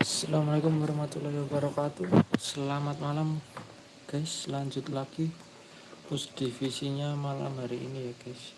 Assalamualaikum warahmatullahi wabarakatuh. Selamat malam guys. Lanjut lagi push divisinya malam hari ini ya guys.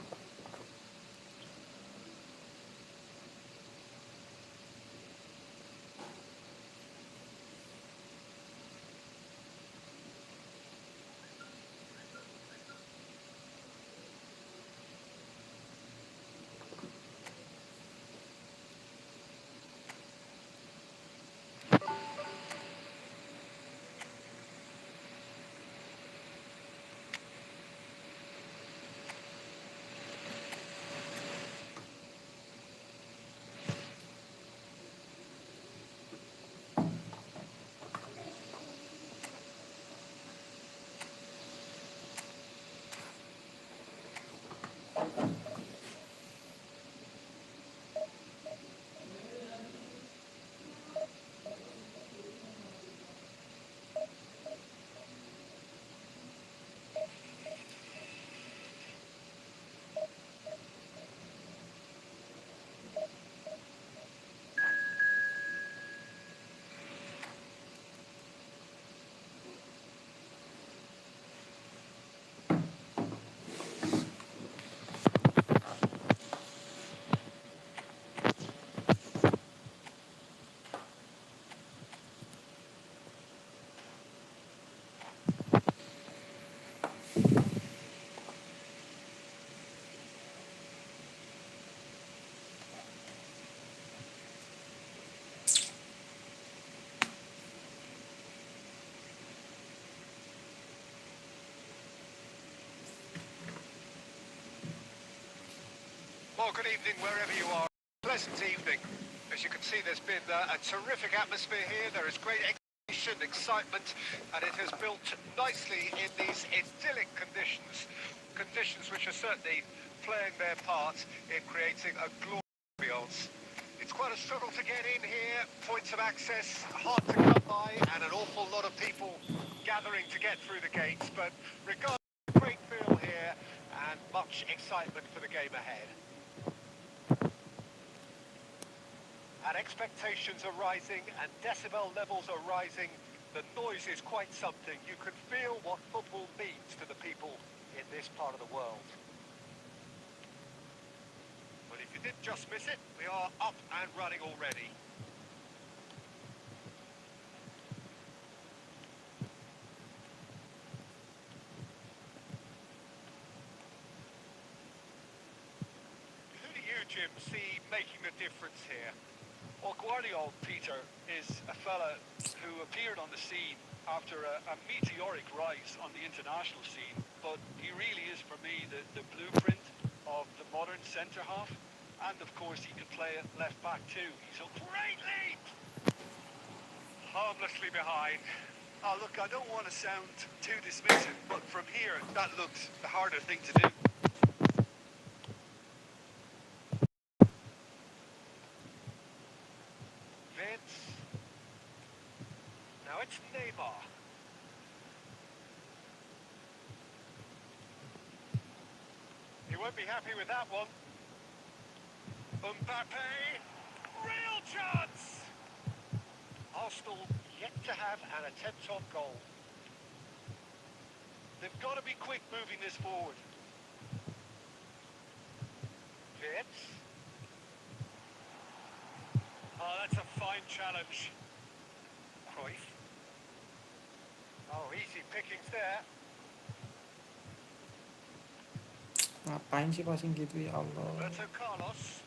Well, good evening wherever you are. Pleasant evening. As you can see, there's been a terrific atmosphere here. There is great excitation, excitement, and it has built nicely in these idyllic conditions. Conditions which are certainly playing their part in creating a glorious ambiance. It's quite a struggle to get in here. Points of access hard to come by, and an awful lot of people gathering to get through the gates. But regardless, great feel here and much excitement for the game ahead. And expectations are rising and decibel levels are rising. The noise is quite something. You can feel what football means to the people in this part of the world. Well, if you did just miss it, we are up and running already. Who do you, Jim, see making the difference here? Well, Guardiola, Peter, is a fella who appeared on the scene after a meteoric rise on the international scene, but he really is, for me, the blueprint of the modern centre-half, and of course he can play at left-back too. He's a great lead! Harmlessly behind. Oh, look, I don't want to sound too dismissive, but from here, that looks the harder thing to do. Now it's Neymar. He won't be happy with that one. Mbappe, real chance! Arsenal yet to have an attempt on goal. They've got to be quick moving this forward. Fitz. Oh, that's a fine challenge. Cruyff. Oh, easy pickings there. Ngapain sih passing gitu ya Allah. Roberto Carlos.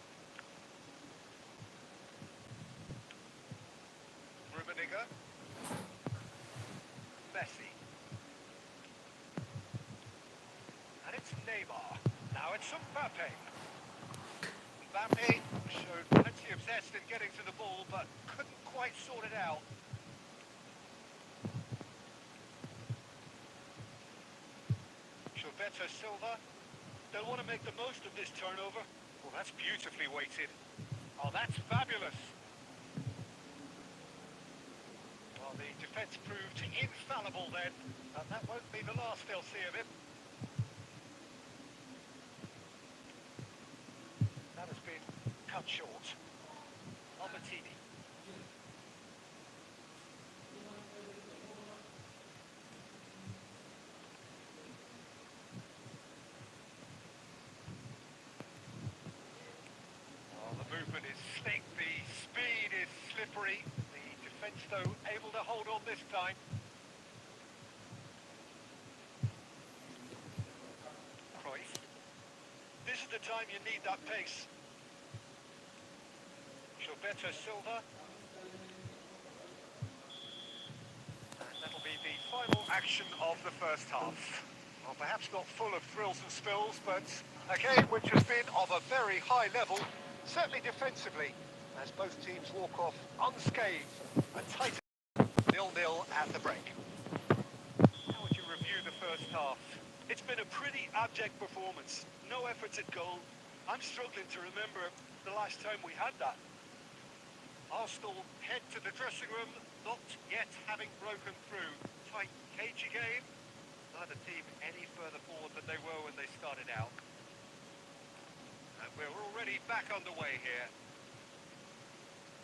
Rummenigge. Messi. And it's Neymar. Now it's Mbappe. Mbappe showed plenty of zest in getting to the ball, but couldn't quite sort it out. Gilberto Silva. They'll want to make the most of this turnover. Well, that's beautifully weighted. Oh, that's fabulous. Well, the defence proved infallible then, and that won't be the last they'll see of him. That has been cut short. Albertini. free. The defence, though, able to hold on this time. Cruyff. This is the time you need that pace. Gilberto Silva. And that'll be the final action of the first half. Well, perhaps not full of thrills and spills, but a game which has been of a very high level, certainly defensively, as both teams walk off unscathed. A tight 0-0 at the break. How would you review the first half? It's been a pretty abject performance. No efforts at goal. I'm struggling to remember the last time we had that. Arsenal head to the dressing room, not yet having broken through. Tight, cagey game. Neither team any further forward than they were when they started out. And we're already back underway here.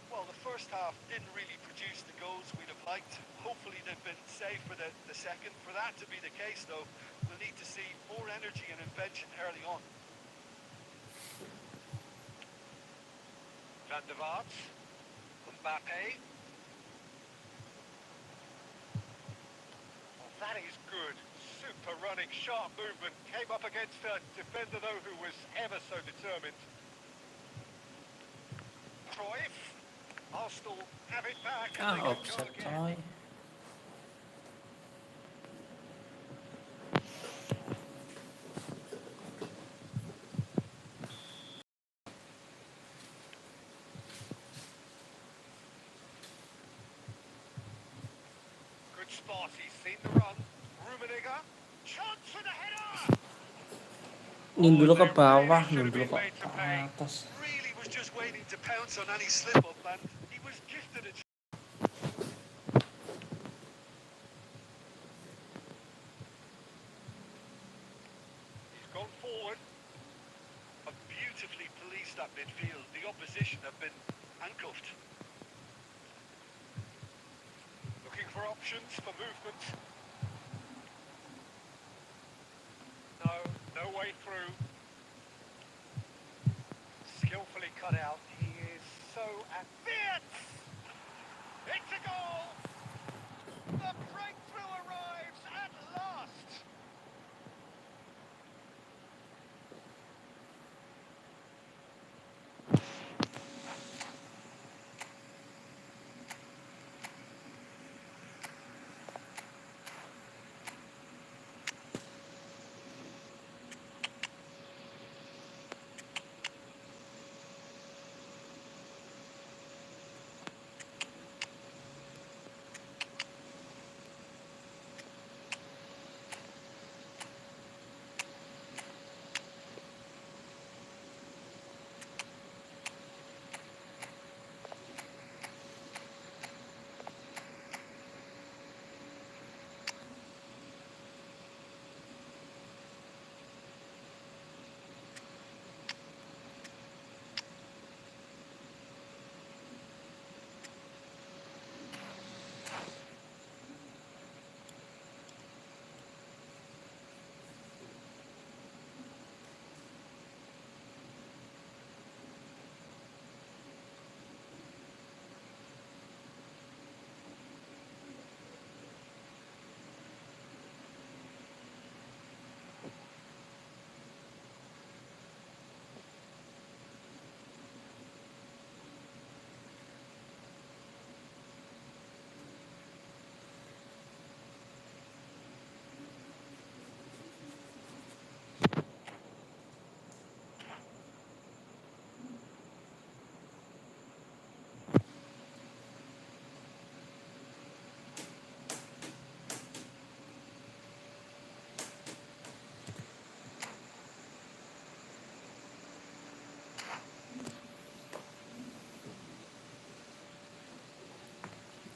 Well, the first half didn't really produce the goals we'd have liked. Hopefully they've been saved for the second. For that to be the case, though, we'll need to see more energy and invention early on. Van der Vaart. Mbappe. Well, that is good. Super running, sharp movement. Came up against a defender, though, who was ever so determined. Cruyff. Arsenal have it back and they can Offset go again. coy. Good spot, he's seen the run. Rummenigge. Chance for the header! Nyun dulu ke They bawah, really should nyun have dulu been ke made to pay. atas. Really was just waiting to pounce on any slip-up, and he was gifted a He's gone forward. beautifully policed that midfield. The opposition have been handcuffed. Looking for options for movement. No, no way through. Skillfully cut out. He is so advanced. It's a goal. The breakthrough arrives at last.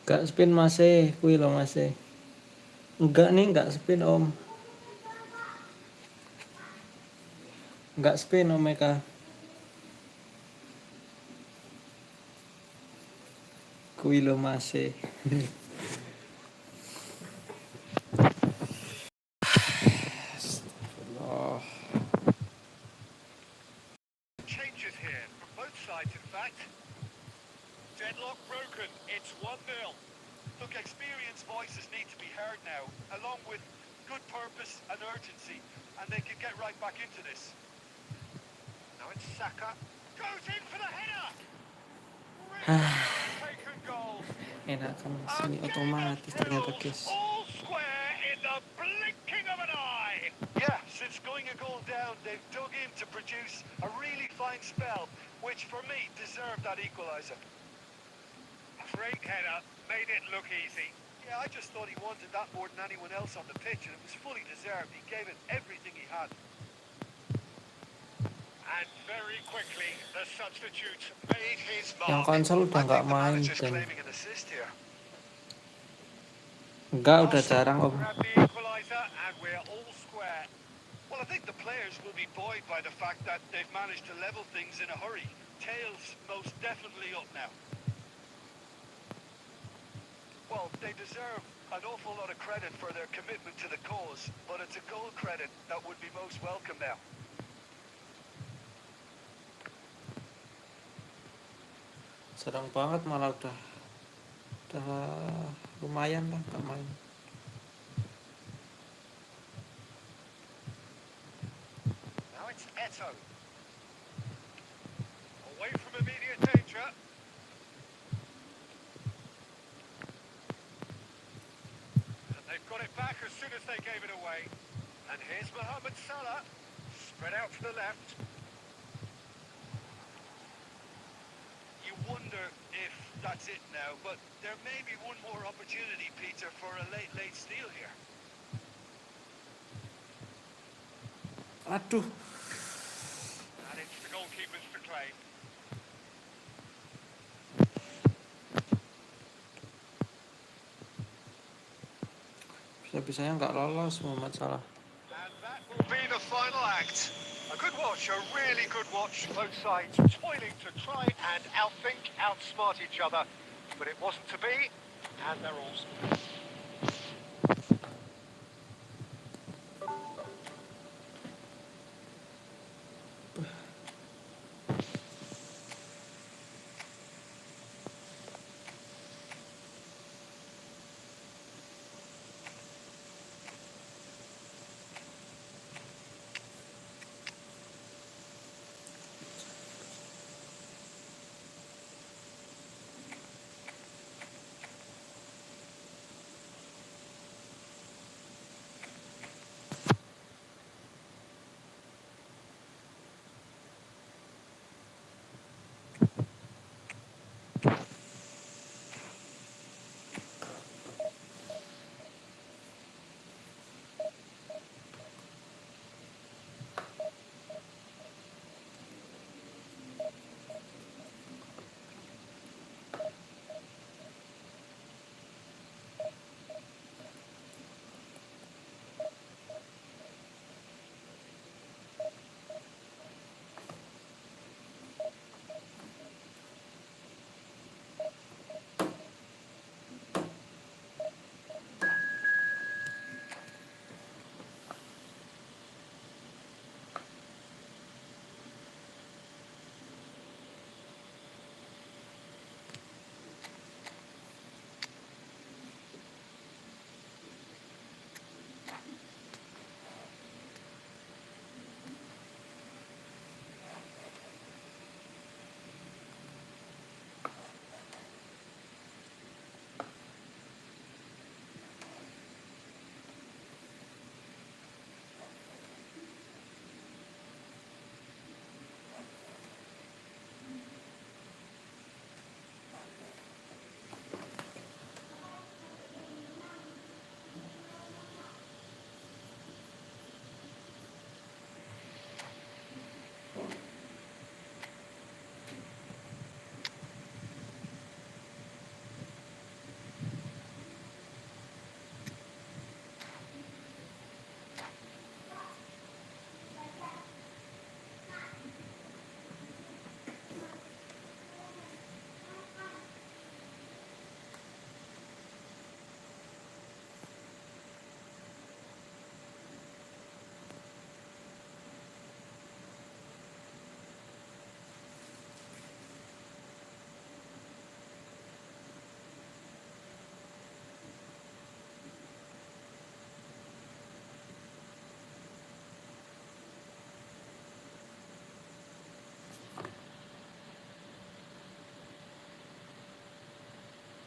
Gak spin masih, kuwi lo masih. Enggak nih, enggak spin om. Enggak spin om Eka. Kuwi lo masih. Astagfirullah. Changes here from both sides, in fact. Deadlock broken. It's 1-0. Look, experienced voices need to be heard now, along with good purpose and urgency, and they can get right back into this. Now it's Saka. Goes in for the header. Really taken goal. Enakan A semi game of otomatis ternyata thrills, guys. all square in the blinking of an eye. Yeah, since going a goal down, they've dug in to produce a really fine spell, which for me deserved that equaliser. Great header, made it look easy. Yeah, I just thought he wanted that more than anyone else on the pitch, and it was fully deserved. He gave it everything he had. And very quickly, the substitute made his Yang mark. konsol udah I nggak think the main manager's dan claiming an assist here. enggak udah jarang om. Grab the equaliser, and we're all square. Well, I think the players will be buoyed by the fact that they've managed to level things in a hurry. Tails most definitely up now. Well, they deserve an awful lot of credit for their commitment to the cause, but it's a goal credit that would be most welcome now. Sedang banget malah udah lumayan lah nggak main. Now it's Eto. Away from immediate danger. And they've got it back as soon as they gave it away. And here's Mohamed Salah. Spread out to the left. You wonder if that's it now, but there may be one more opportunity, Peter, for a late steal here. Aduh, And it's the goalkeeper's to claim. bisa-bisanya nggak lolos Muhammad Salah. And that will be the final act. A good watch, a really good watch. Both sides toiling to try and outthink, outsmart each other. But it wasn't to be, and they're all...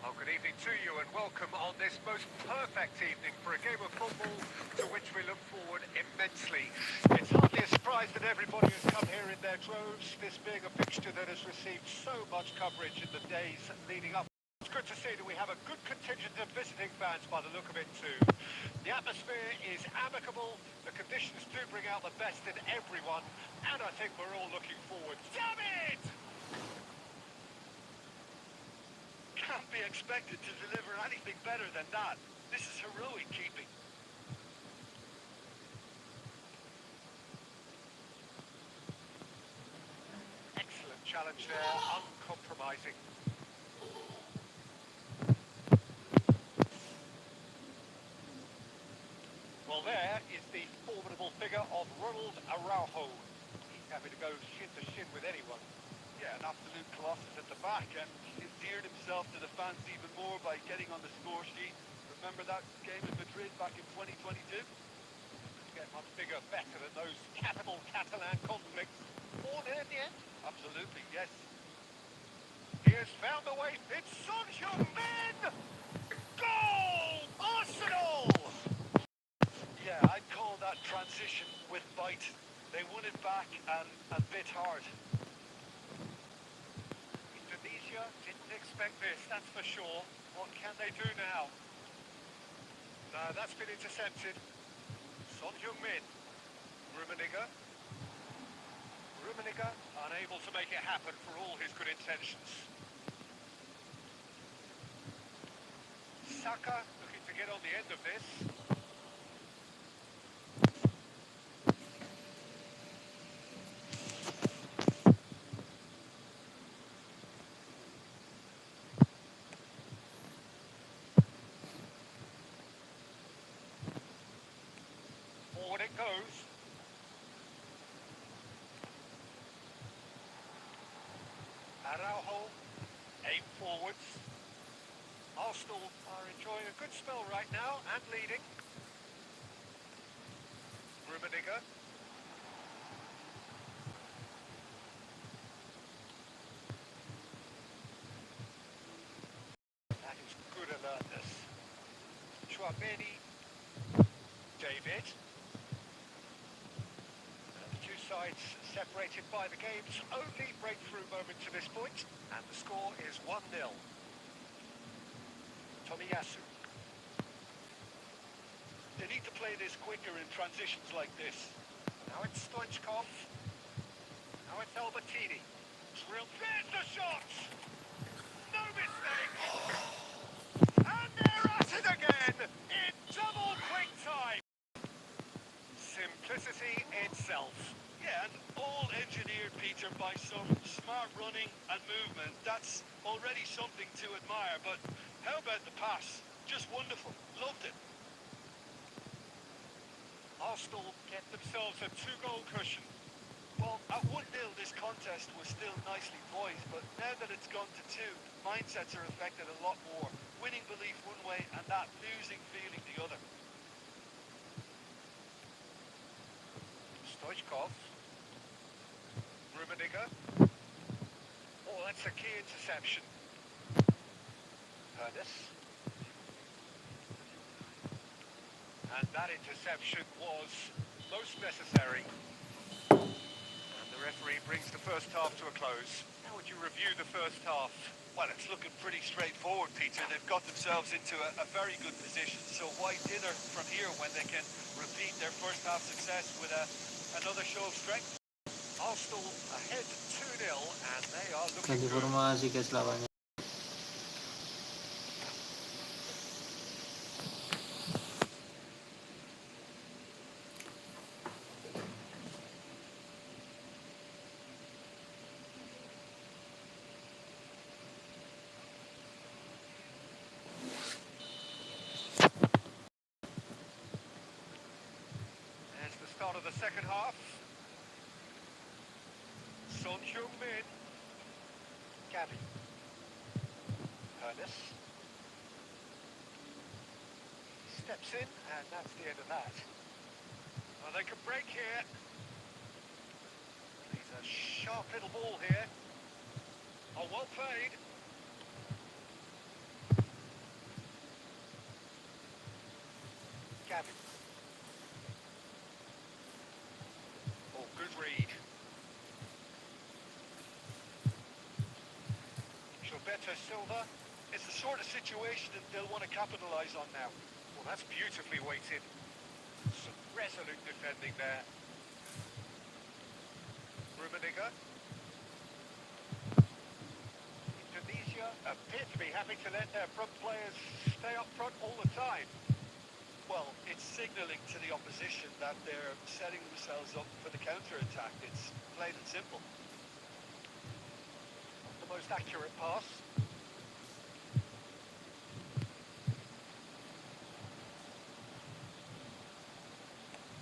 Oh, good evening to you and welcome on this most perfect evening for a game of football to which we look forward immensely. It's hardly a surprise that everybody has come here in their droves, this being a fixture that has received so much coverage in the days leading up. It's good to see that we have a good contingent of visiting fans by the look of it too. The atmosphere is amicable, the conditions do bring out the best in everyone, and I think we're all looking forward. Damn it! Can't be expected to deliver anything better than that. This is heroic keeping. Excellent challenge there, uncompromising. Well, there is the formidable figure of Ronald Araujo. He's happy to go shin to shin with anyone. Yeah, an absolute colossus at the back, and endeared himself to the fans even more by getting on the score sheet. Remember that game in Madrid back in 2022? Get much bigger, better than those capital Catalan conflicts. 4-0 in the end? Absolutely, yes. He has found a way. It's Son Heung-min! Goal! Arsenal! Yeah, I'd call that transition with bite. They won it back and a bit hard. Indonesia didn't expect this, that's for sure. What can they do now? No, that's been intercepted. Son Heung-min. Rummenigge. Rummenigge unable to make it happen for all his good intentions. Saka looking to get on the end of this. Forward it goes. Araujo, aim forwards. Arsenal are enjoying a good spell right now and leading. Rummenigge. That is good alertness. Chouameni. David. The two sides separated by the game's only breakthrough moment to this point, and the score is 1-0. Tomiyasu. They need to play this quicker in transitions like this. Now it's Stoichkov. Now it's Albertini. Drill. There's the shot! No mistake! And they're at it again in double quick time. Simplicity itself. Yeah, and all engineered, Peter, by some smart running and movement. That's already something to admire, but how about the pass? Just wonderful. Loved it. Arsenal get themselves a 2-goal cushion. Well, at 1-0, this contest was still nicely poised, but now that it's gone to 2, mindsets are affected a lot more. Winning belief one way and that losing feeling the other. Stoichkov. Rummenigge. Oh, that's a key interception. Ernest. And that interception was most necessary. And the referee brings the first half to a close. How would you review the first half? Well, it's looking pretty straightforward, Peter. They've got themselves into a very good position, so why dither from here when they can repeat their first half success with another show of strength? Arsenal ahead 2-0 and they are looking Ganti good. formasi guys lawannya. There's the start of the second half. Son Heung-min. Gabby. Ernest. Steps in, and that's the end of that. Well, they can break here. He's a sharp little ball here. Oh, well played. Gavin. Oh, good read. Gilberto Silva. It's the sort of situation that they'll want to capitalise on now. Well, that's beautifully weighted. Some resolute defending there. Rummenigge. Indonesia appear to be happy to let their front players stay up front all the time. Well, it's signalling to the opposition that they're setting themselves up for the counter-attack. It's plain and simple. The most accurate pass.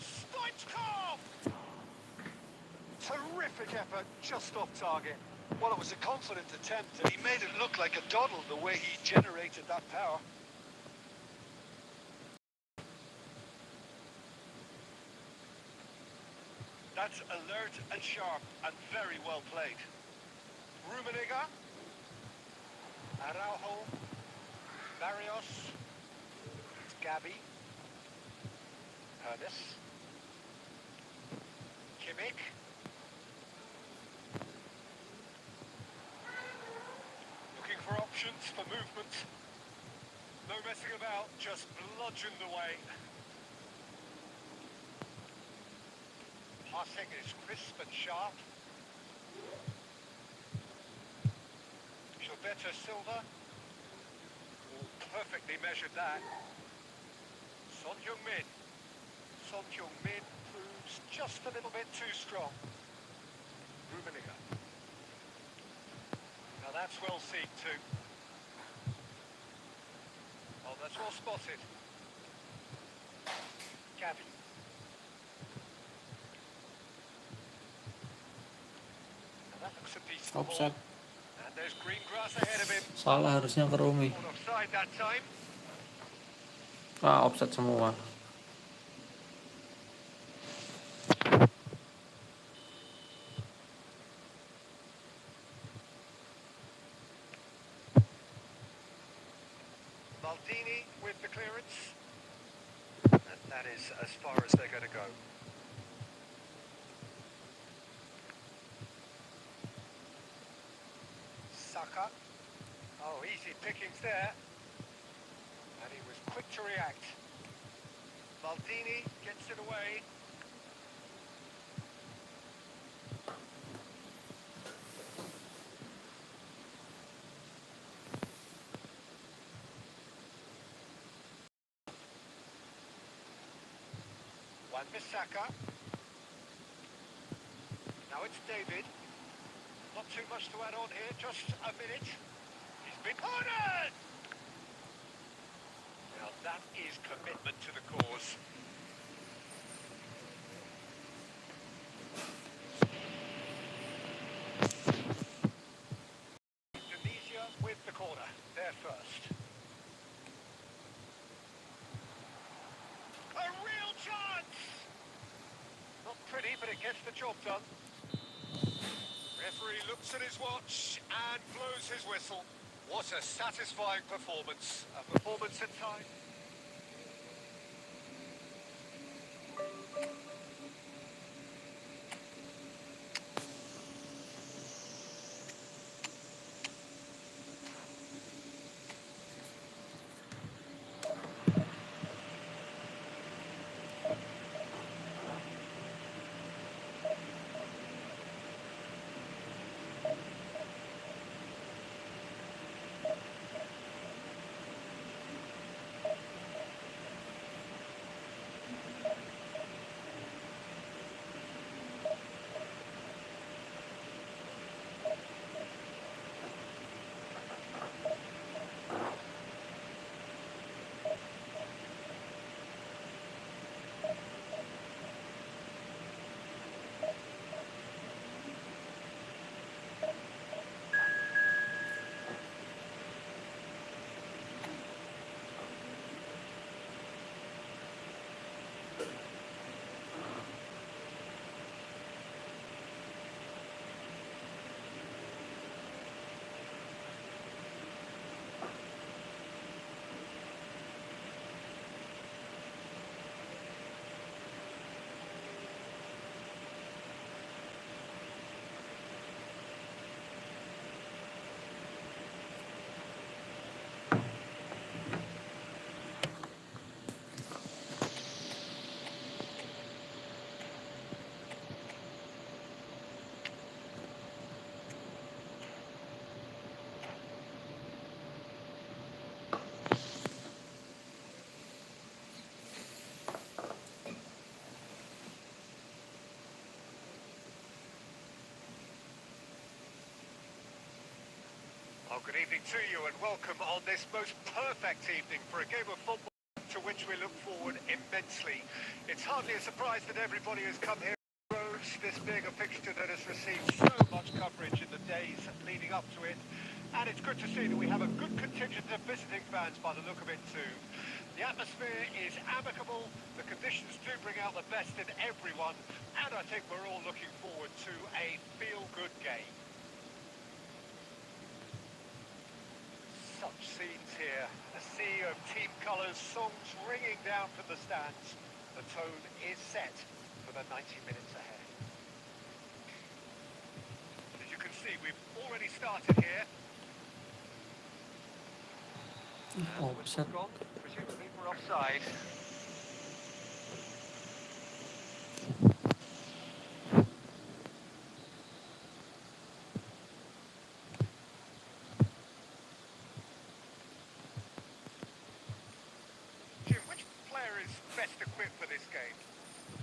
Stoichkov! Terrific effort, just off target. Well, it was a confident attempt, and he made it look like a doddle the way he generated that power. That's alert and sharp and very well played. Rummenigge. Araujo. Barrios. It's Gabi. Hermes. Kimmich. Looking for options for movement. No messing about, just bludgeoned away. Passing is crisp and sharp. Gilberto Silva. Oh, perfectly measured that. Son Heung-min. Son Heung-min proves just a little bit too strong. Rummenigge. Now that's well seen too. Oh, that's well spotted. Gavi. Now that looks a decent ball. Offside. And there's green grass ahead of him. Salah harusnya ke Rumi. Not offside that time. Offside semua. Maldini with the clearance. And that is as far as they're going to go. Saka. Oh, easy pickings there. And he was quick to react. Maldini gets it away. Wan-Bissaka. Now it's David. Not too much to add on here, just a minute. He's been cornered! Now that is commitment to the cause. Indonesia with the corner, there first. A real chance! Not pretty, but it gets the job done. Referee looks at his watch and blows his whistle. What a satisfying performance. A performance in time. Oh, good evening to you and welcome on this most perfect evening for a game of football to which we look forward immensely. It's hardly a surprise that everybody has come here. This being a fixture that has received so much coverage in the days leading up to it, and it's good to see that we have a good contingent of visiting fans by the look of it too. The atmosphere is amicable, the conditions do bring out the best in everyone, and I think we're all looking forward to a feel-good game. Such scenes here, a sea of team colours, songs ringing down from the stands. The tone is set for the 90 minutes ahead. As you can see, we've already started here. Offset. Gone, presumably for offside. Jim, which player is best equipped for this game?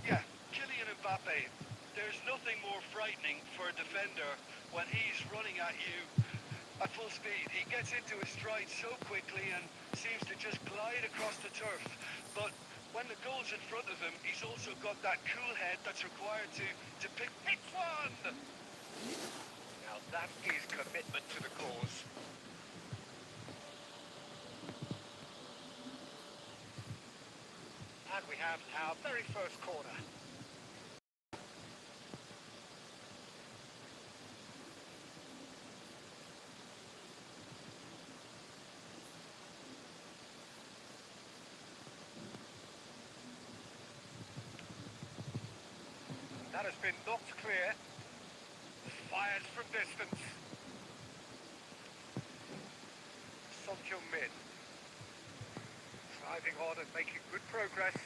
Yeah, Kylian Mbappe. There's nothing more frightening for a defender when he's running at you at full speed. He gets into his stride so quickly and seems to just glide across the turf. But when the goal's in front of him, he's also got that cool head that's required to pick one. Now that is commitment to the cause. And we have our very first corner. That has been knocked clear. Fired from distance. Son Heung-min. Driving on and making good progress.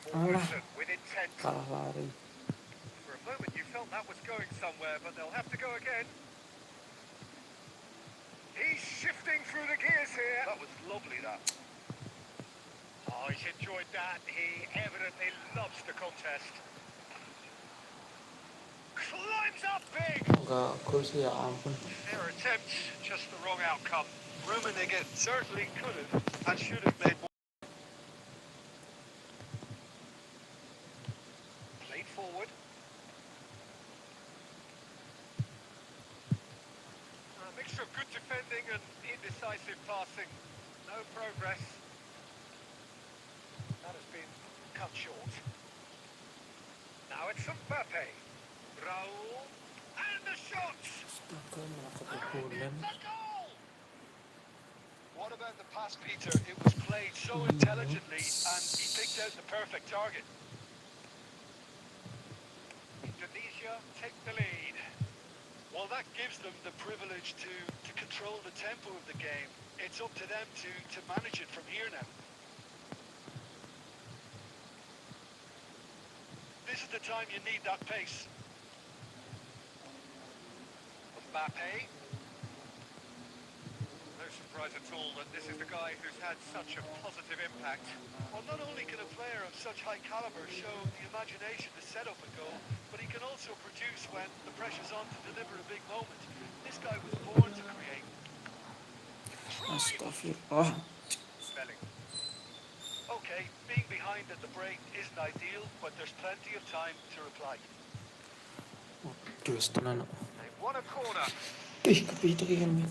Forward and with intent. Kalah lari. For a moment you felt that was going somewhere, but they'll have to go again. He's shifting through the gears here. That was lovely, that. Oh, he's enjoyed that. He evidently loves the contest. Climbs up big. Enggak gol sih, ya ampun. Their attempt, just the wrong outcome. Rummenigge certainly could have and should have made more. Played forward. A mixture of good defending and indecisive passing. No progress. That has been cut short. Now it's Mbappe. Raul. And the shot! Astaga, malah And kebobolan. it's a goal! What about the pass, Peter? It was played so intelligently and he picked out the perfect target. Indonesia take the lead. Well, that gives them the privilege to control the tempo of the game. It's up to them to manage it from here now. This is the time you need that pace. Mbappe. No surprise at all that this is the guy who's had such a positive impact. Well, not only can a player of such high caliber show the imagination to set up a goal, but he can also produce when the pressure's on to deliver a big moment. This guy was born to create. Astagfirullah. Spelling. Okay, being behind at the break isn't ideal, but there's plenty of time to reply. Waduh, tenan. They've won a corner. Ih, kepitu ini.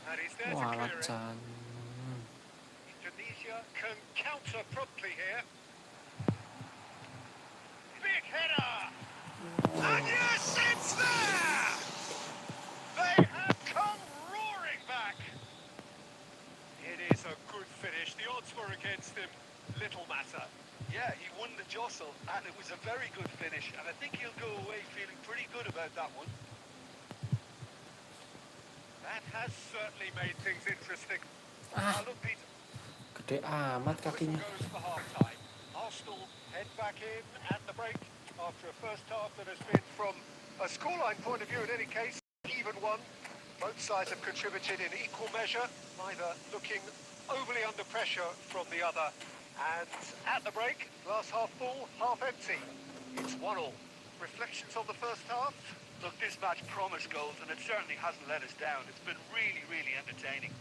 And he's there to Walah, clear it. Chan. Indonesia can counter promptly here. Big header! And yes, it's there! They have come roaring back. It is a good finish. The odds were against him. Little matter. Yeah, he won the jostle, and it was a very good finish, and I think he'll go away feeling pretty good about that one. That has certainly made things interesting. Ah. Now look, Peter. Gede amat Whistle kakinya. goes for half-time. Arsenal head back in at the break after a first half that has been, from a scoreline point of view in any case, even one. Both sides have contributed in equal measure, neither looking overly under pressure from the other. And at the break, glass half full, half empty. It's 1-1. Reflections on the first half? Look, this match promised goals, and it certainly hasn't let us down. It's been really, really entertaining.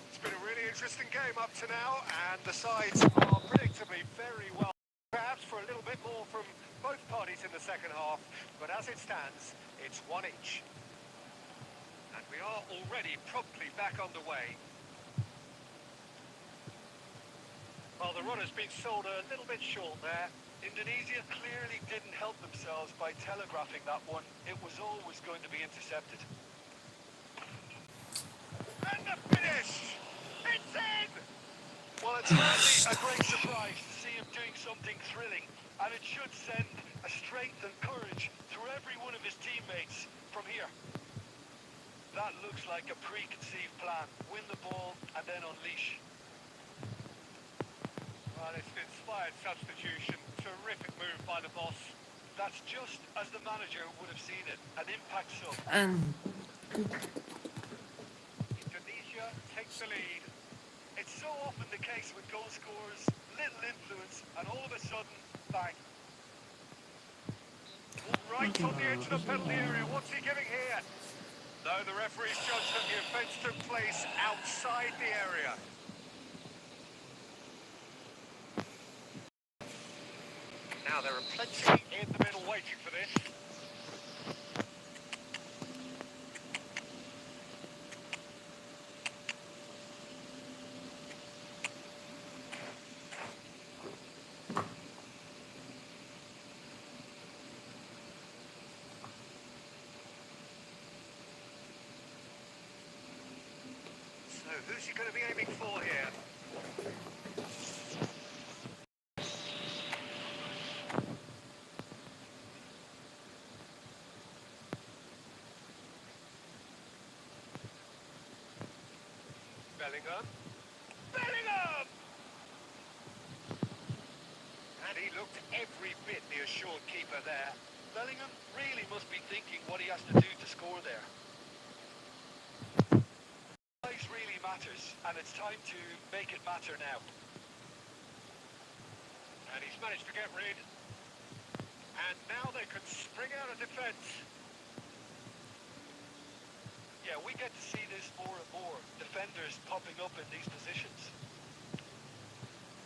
It's been a really interesting game up to now, and the sides are predictably very well. Perhaps for a little bit more from both parties in the second half, but as it stands, it's one each. And we are already promptly back underway. Well, the run has been sold a little bit short there. Indonesia clearly didn't help themselves by telegraphing that one. It was always going to be intercepted. And the finish! It's in! Well, it's hardly a great surprise To see him doing something thrilling, and it should send a strength and courage through every one of his teammates from here. That looks like a preconceived plan. Win the ball and then unleash. Well, it's an inspired substitution. Terrific move by the boss. That's just as the manager would have seen it. An impact sub. And Indonesia takes the lead. It's so often the case with goal scorers, little influence, and all of a sudden, bang. Right on the edge of the penalty area. What's he giving here? No, the referee's judged that the offence took place outside the area. Now, there are plenty in the middle waiting for this. So, who's he going to be aiming for here? Bellingham. Bellingham! And he looked every bit the assured keeper there. Bellingham really must be thinking what he has to do to score there. Size really matters, and it's time to make it matter now. And he's managed to get rid. And now they can spring out of defence. Yeah, we get to see this more and more. Defenders popping up in these positions.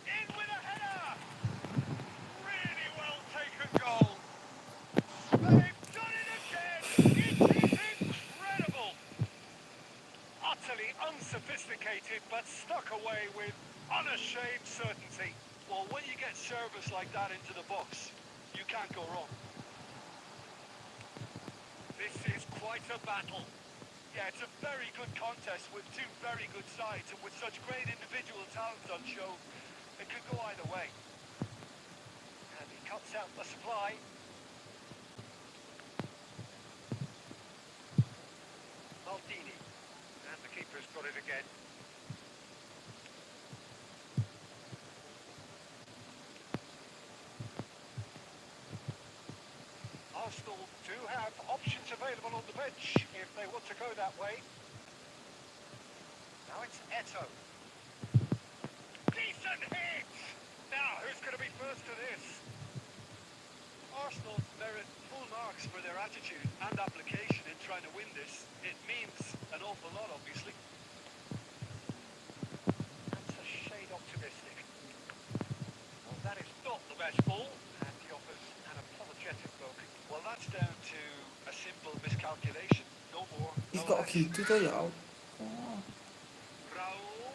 In with a header! Really well taken goal. They've done it again! It is incredible! Utterly unsophisticated, but stuck away with unashamed certainty. Well, when you get service like that into the box, you can't go wrong. This is quite a battle. Yeah, it's a very good contest with two very good sides, and with such great individual talent on show, it could go either way. And he cuts out the supply. Maldini. And the keeper's got it again. Arsenal do have options available on the bench if they want to go that way. Now it's Eto. Decent hit! Now, who's going to be first to this? Arsenal merit full marks for their attitude and application in trying to win this. It means an awful lot, obviously. That's a shade optimistic. Well, that is not the best ball, and he offers an apologetic look. Well, that's down to a simple miscalculation. No more, no 이거 less. gitu ya. Raul.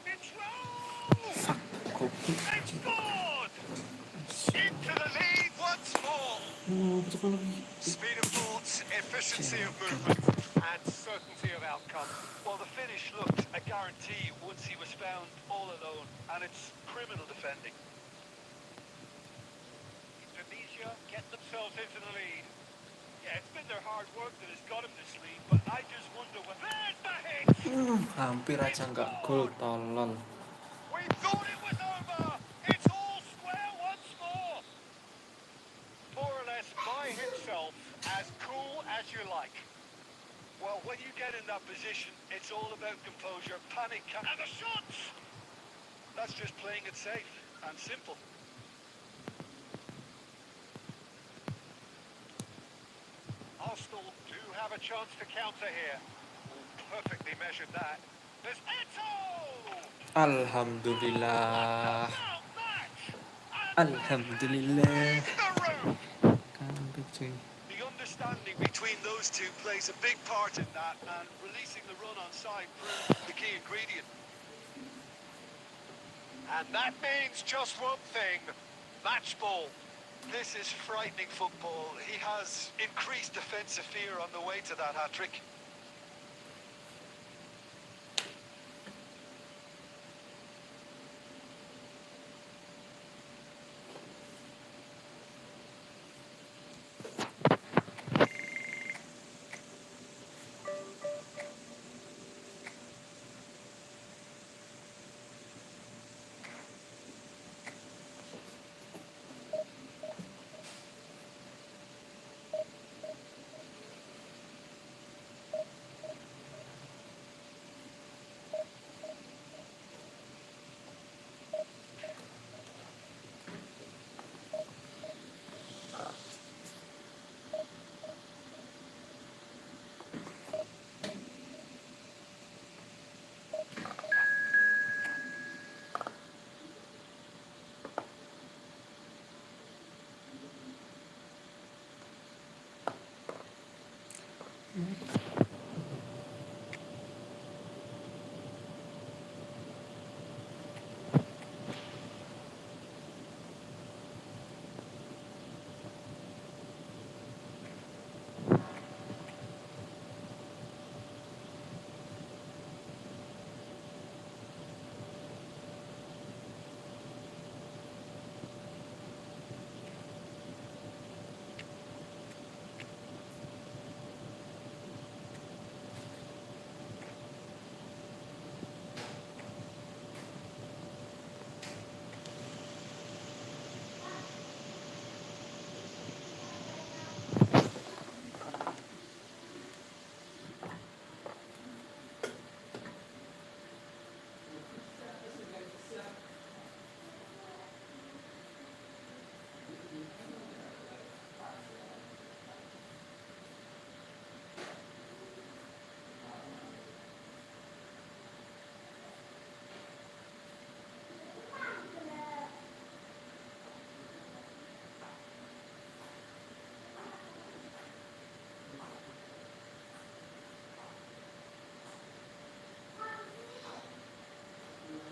It's Raul! They scored! Into the lead once more. betul lagi. Speed of thought, efficiency of movement, and certainty of outcome. Well, the finish looked a guarantee once he was found all alone, and it's criminal defending. Indonesia get themselves into the lead. Yeah, it's been their hard work that has got him this lead, but I just wonder when... There's the hit! Hampir aja nggak gol, tolol. We thought it was over! It's all square once more! More or less by himself, as cool as you like. Well, when you get in that position, it's all about composure, panic, and the shots! That's just playing it safe and simple. Arsenal do have a chance to counter here. Perfectly measured that. There's Eto! Alhamdulillah. About that! Alhamdulillah. The roof! Kan victory. The understanding between those two plays a big part in that, and releasing the run on side proved the key ingredient. And that means just one thing. Match ball. This is frightening football. He has increased defensive fear on the way to that hat-trick.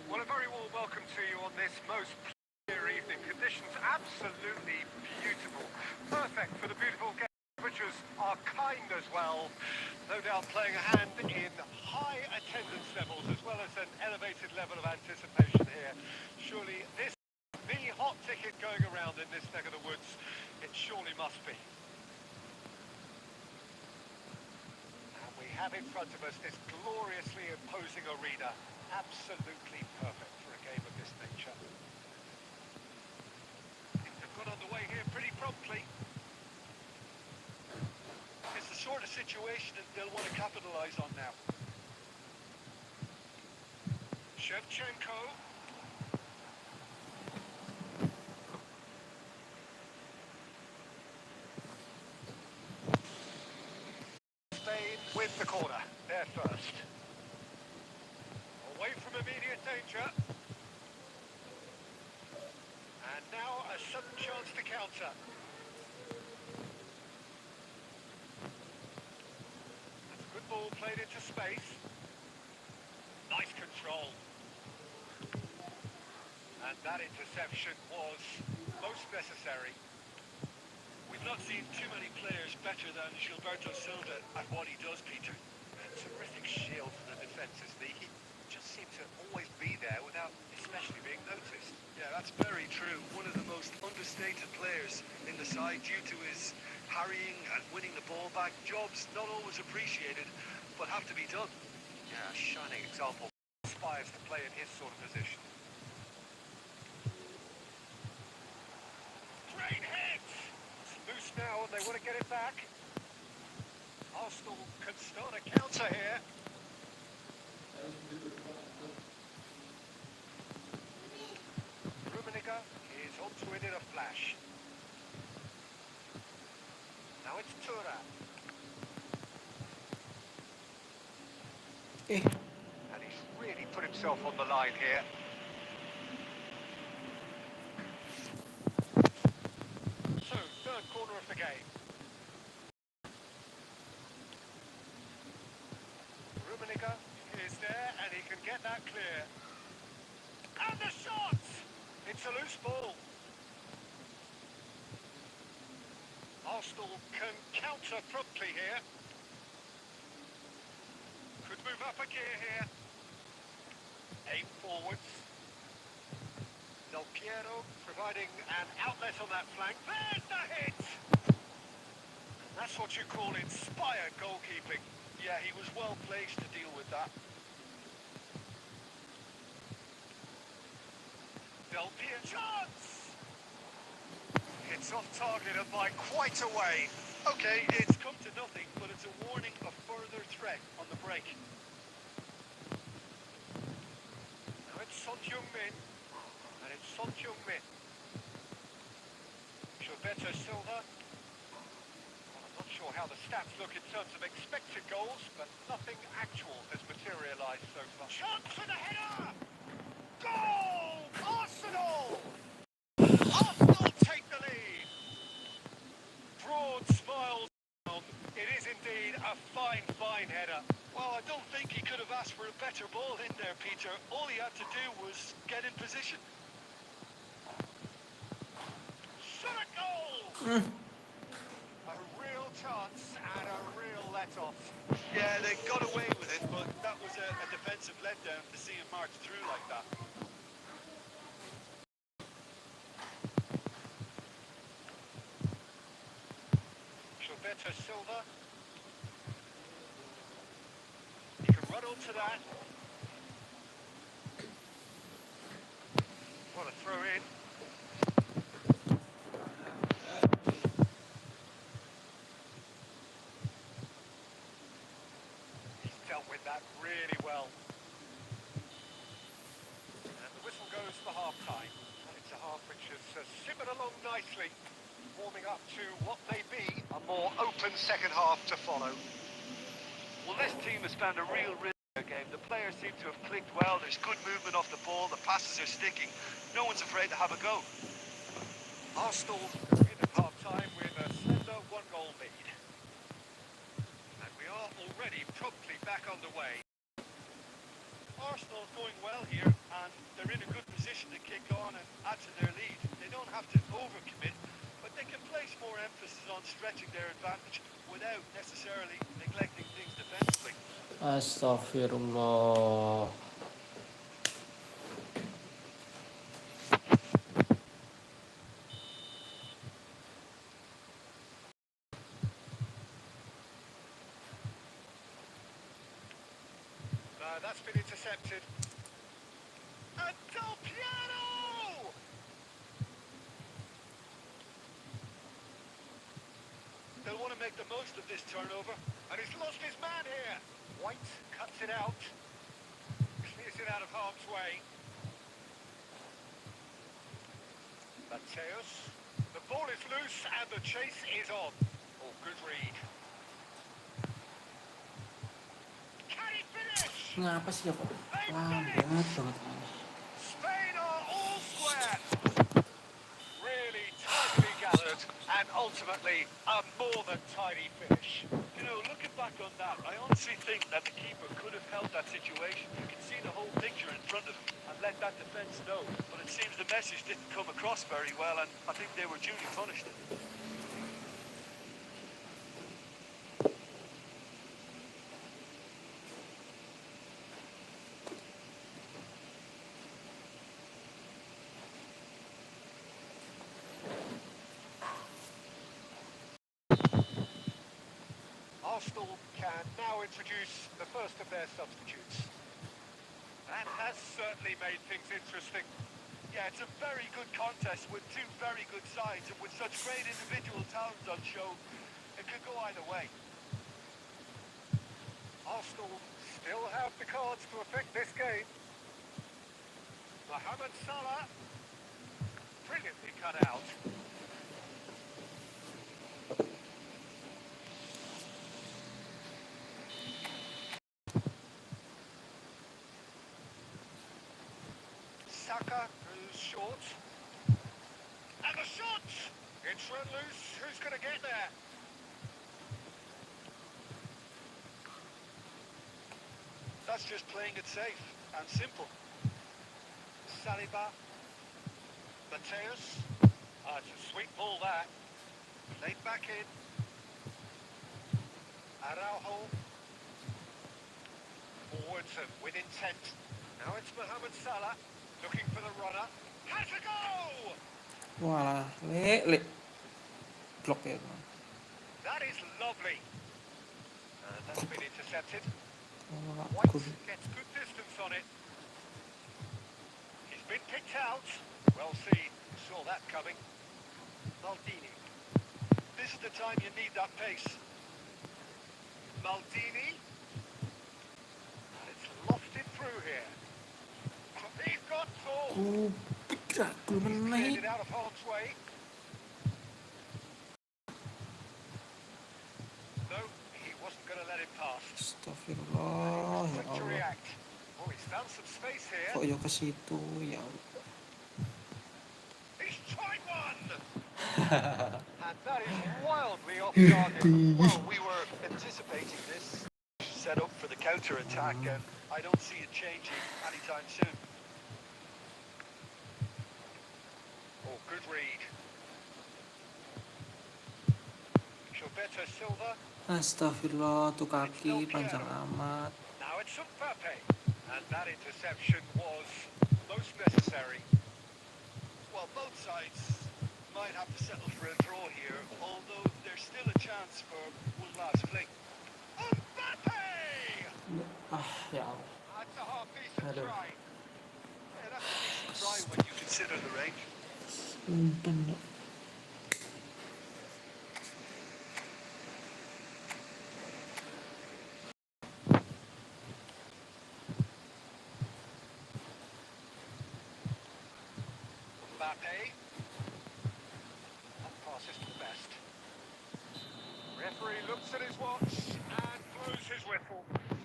Well, a very warm welcome to you on this most clear evening. Conditions absolutely beautiful. Perfect for the beautiful game. Temperatures are kind as well. No doubt playing a hand in high attendance levels as well as an elevated level of anticipation here. Surely this is the hot ticket going around in this neck of the woods. It surely must be. And we have in front of us this gloriously imposing arena. Absolutely perfect for a game of this nature. They've got underway here pretty promptly. It's the sort of situation that they'll want to capitalise on now. Shevchenko. Spain with the corner. They're first. Away from immediate danger. And now a sudden chance to counter. That's a good ball played into space. Nice control. And that interception was most necessary. We've not seen too many players better than Gilberto Silva at what he does, Peter. A terrific shield for the defence, isn't he? He just seemed to always be there without especially being noticed. Yeah, that's very true. One of the most understated players in the side due to his harrying and winning the ball back. Jobs not always appreciated, but have to be done. Yeah, a shining example. Aspires to play in his sort of position. Great hit! It's loose now and they want to get it back. Arsenal can start a counter here. Rummenigge is onto it in a flash. Now it's Tura. And he's really put himself on the line here. So, third corner of the game. Rummenigge is there and he can get that clear. And the shot! It's a loose ball. Arsenal can counter promptly here. Could move up a gear here. Aim forwards. Del Piero providing an outlet on that flank. There's the hit! That's what you call inspired goalkeeping. Yeah, he was well placed to deal with that. Del Piero chance! It's off target and by quite a way. Okay, it's come to nothing, but it's a warning of further threat on the break. Now it's Son Heung-min. And it's Son Heung-min. Gilberto Silva. Well, I'm not sure how the stats look in terms of expected goals, but nothing actual has materialised so far. Chance for the header! Goal! Arsenal! Arsenal take the lead! Broad smiles. It is indeed a fine, fine header. Well, I don't think he could have asked for a better ball in there, Peter. All he had to do was get in position. Shot a goal! A real chance and a real let-off. Yeah, they got away with it, but that was a defensive letdown to see him march through like that. Gilberto Silva. He can run onto that. What a throw in. He's dealt with that really well. And the whistle goes for half-time. And it's a half which has simmered along nicely, warming up to what may be a more open second half to follow. Well, this team has found a real rhythm in their game. The players seem to have clicked well. There's good movement off the ball. The passes are sticking. No one's afraid to have a go. Arsenal in at half-time with a slender one-goal lead. And we are already promptly back underway. Arsenal are going well here, and they're in a good position to kick on and add to their lead. They don't have to overcommit, but they can place more emphasis on stretching their advantage without necessarily neglecting things defensively. Astagfirullah. That's been intercepted. And Del Piero! They'll want to make the most of this turnover. And he's lost his man here. White cuts it out. Clears it out of harm's way. Mateus. The ball is loose and the chase is on. Oh, good read. Can he finish? Ngapa sih kok? They Lambat finish! banget. Spain are all square. Really tightly gathered and ultimately a more than tidy finish. You know, looking back on that, I honestly think that the keeper could have held that situation. You can see the whole picture in front of him and let that defence know. But it seems the message didn't come across very well, and I think they were duly punished. Arsenal can now introduce the first of their substitutes. That has certainly made things interesting. Yeah, it's a very good contest with two very good sides, and with such great individual talent on show, it could go either way. Arsenal still have the cards to affect this game. Mohamed Salah, brilliantly cut out. Saka goes short. And the shot! It's run loose. Who's going to get there? That's just playing it safe and simple. Saliba. Mateus. It's a sweet ball that. Played back in. Araujo. Forwards and with intent. Now it's Mohamed Salah. Looking for the runner. Has a go! Walah, le. Blok ya. That is lovely. And that's been intercepted. Wah, White good. gets good distance on it. He's been picked out. Well seen. Saw that coming. Maldini. This is the time you need that pace. Maldini. And it's lofted through here. He's got Thor. Tidak, He's cleared menit. it out of harm's way. No, he wasn't going to let it pass. Astagfirullah, ya Quick to Allah. react. Oh, he's found some space here. Kok ya ke situ ya. He's tried one! And that is wildly off target. Well, we were anticipating this set up for the counter-attack, and I don't see it changing anytime soon. Oh, good read. Gilberto Silva. Astagfirullah, tuh kaki panjang amat. Now it's Mbappe. And that interception was most necessary. Well, both sides might have to settle for a draw here, although there's still a chance for one last fling. Mbappe! Ah, ya Allah. That's a half-decent Aduh. try. Yeah, that's a decent try when you consider the range. Umpan. Mbappe. That pass is the best. Referee looks at his watch and blows his whistle.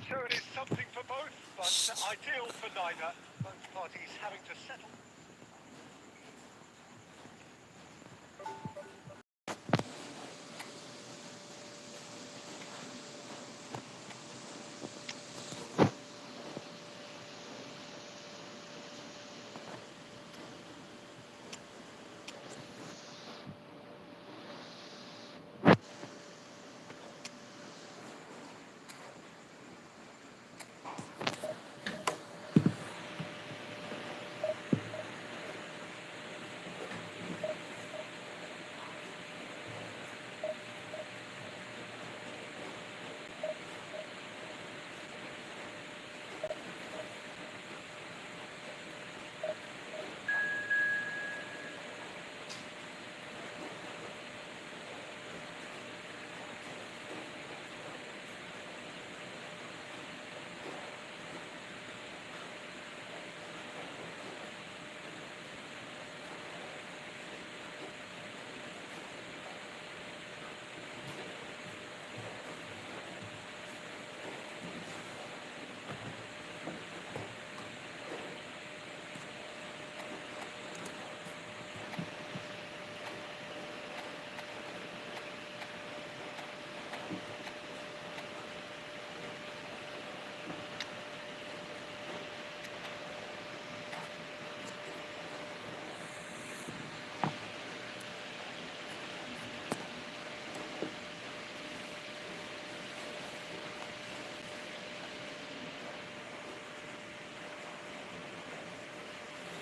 So it is something for both, but ideal for neither. Both parties having to settle.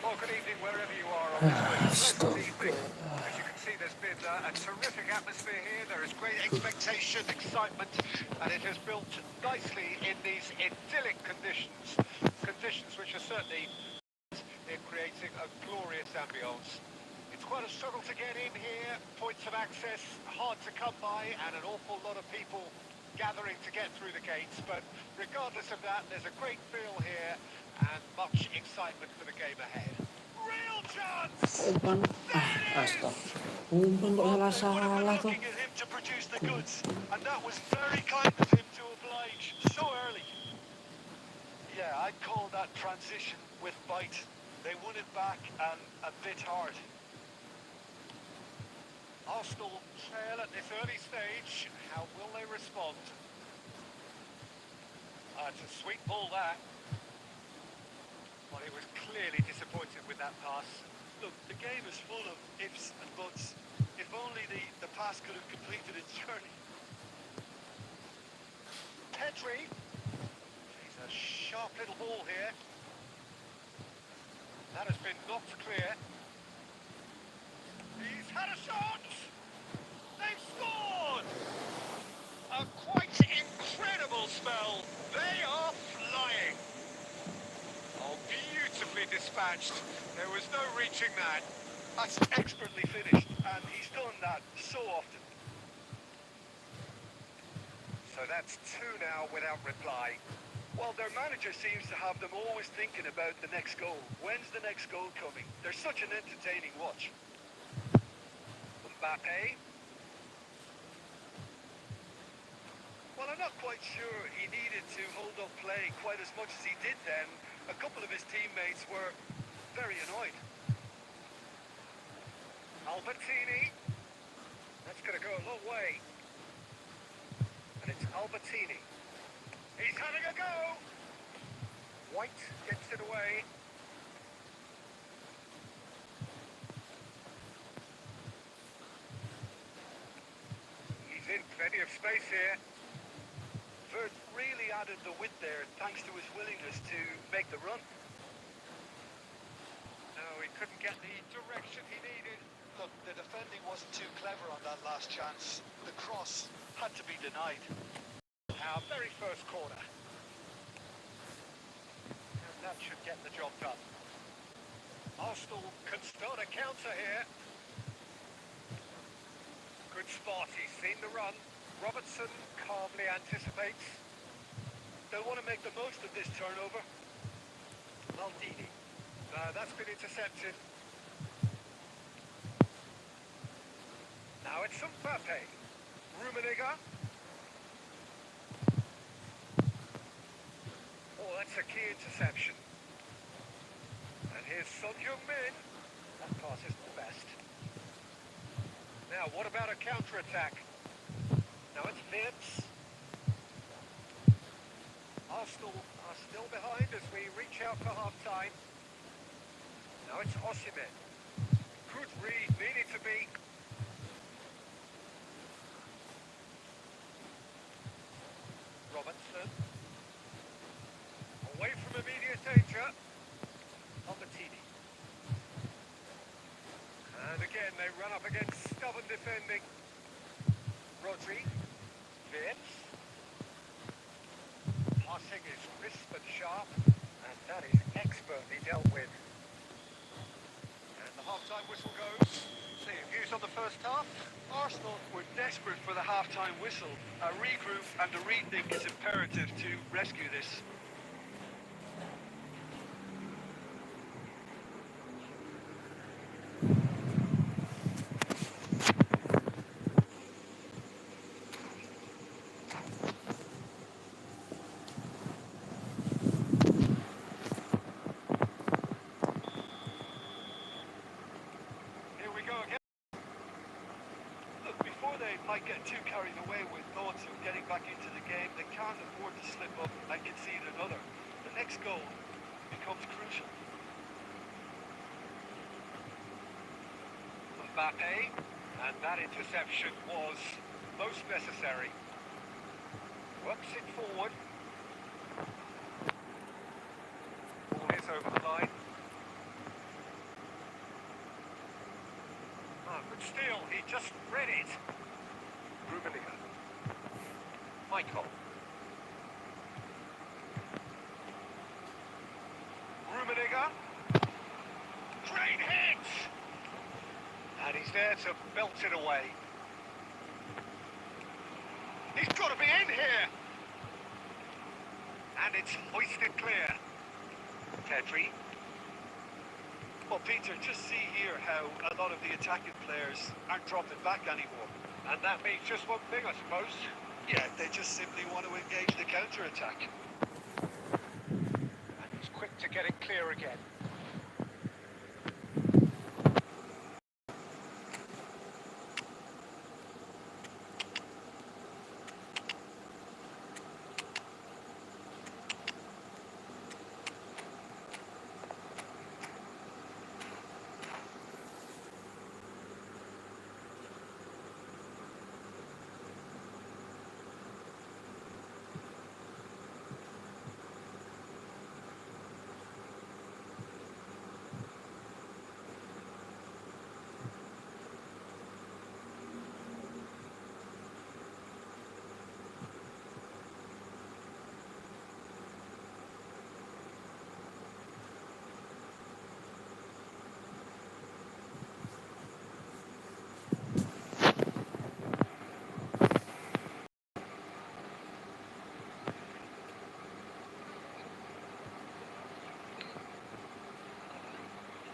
Well, good evening wherever you are on this pleasant evening. As you can see, there's been a terrific atmosphere here. There is great expectation, excitement, and it has built nicely in these idyllic conditions. Conditions which are certainly in creating a glorious ambience. It's quite a struggle to get in here. Points of access hard to come by, and an awful lot of people gathering to get through the gates, but regardless of that, there's a great feel here and much excitement for the game ahead. Real chance! Umpan. Astaga. Umpan kok Well, they would have been salah tuh. looking at him to produce the goods, and that was very kind of him to oblige so early. Yeah, I'd call that transition with bite. They won it back and a bit hard. Arsenal trail at this early stage. How will they respond? It's a sweet ball there. Well, he was clearly disappointed with that pass. Look, the game is full of ifs and buts. If only the pass could have completed its journey. Pedri. He's a sharp little ball here. That has been knocked clear. He's had a shot! They've scored! A quite incredible spell. They are flying. Oh, beautifully dispatched. There was no reaching that. That's expertly finished, and he's done that so often. So that's two now without reply. Well, their manager seems to have them always thinking about the next goal. When's the next goal coming? They're such an entertaining watch. Mbappe. Well, I'm not quite sure he needed to hold up play quite as much as he did then. A couple of his teammates were very annoyed. Albertini. That's going to go a long way. And it's Albertini. He's having a go. White gets it away. He's in plenty of space here. Vert really added the width there thanks to his willingness to make the run. No, he couldn't get the direction he needed. Look, the defending wasn't too clever on that last chance. The cross had to be denied. Our very first corner. And that should get the job done. Arsenal can start a counter here. Good spot, he's seen the run. Robertson calmly anticipates. They'll want to make the most of this turnover. Maldini. That's been intercepted. Now it's Mbappe. Rummenigge. Oh, that's a key interception. And here's Son Heung-min. That pass isn't the best. Now, what about a counter-attack? Now it's Vince. Arsenal are still behind as we reach out for half-time. Now it's Osimhen. Good read, needed to be. Robertson. Away from immediate danger. Albertini. And again, they run up against stubborn defending. Rodri. Vince. Passing is crisp and sharp, and that is expertly dealt with. And the half-time whistle goes. See, views on the first half? Arsenal were desperate for the half-time whistle. A regroup and a rethink is imperative to rescue this. Here we go again. Look, before they might get too carried away with thoughts of getting back into the game, they can't afford to slip up and concede another. The next goal becomes crucial. Mbappe, and that interception was most necessary. Works it forward. Ball is over the line. But still, he just read it. Rummenigge. Michael. Rummenigge. Great hit! And he's there to belt it away. He's got to be in here. And it's hoisted clear. Tedry. Well, Peter, just see here how a lot of the attacking players aren't dropping back anymore. And that means just one thing, I suppose. Yeah, they just simply want to engage the counter-attack. And he's quick to get it clear again.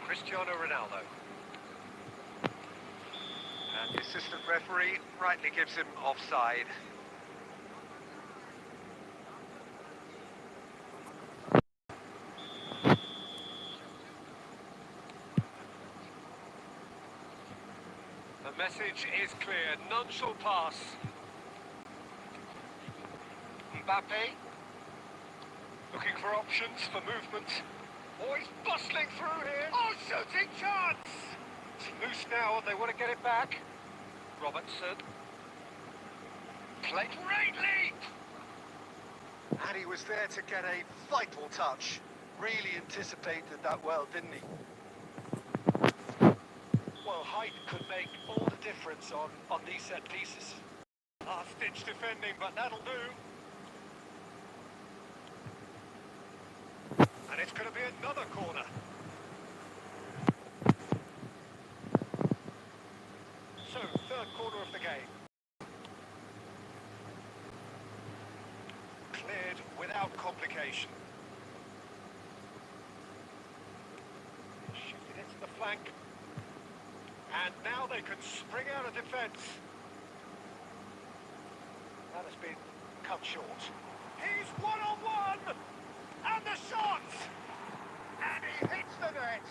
Cristiano Ronaldo. And the assistant referee rightly gives him offside. The message is clear, none shall pass. Mbappe, looking for options for movement. Oh, he's bustling through here. Oh, shooting chance! It's loose now, and they want to get it back. Robertson. Played great leap! And he was there to get a vital touch. Really anticipated that well, didn't he? Well, height could make all the difference on these set pieces. Last-ditch defending, but that'll do. And it's going to be another corner. So, third corner of the game. Cleared without complication. Shifted into the flank. And now they can spring out of defence. That has been cut short. He's one-on-one! And the shot! And he hits the net!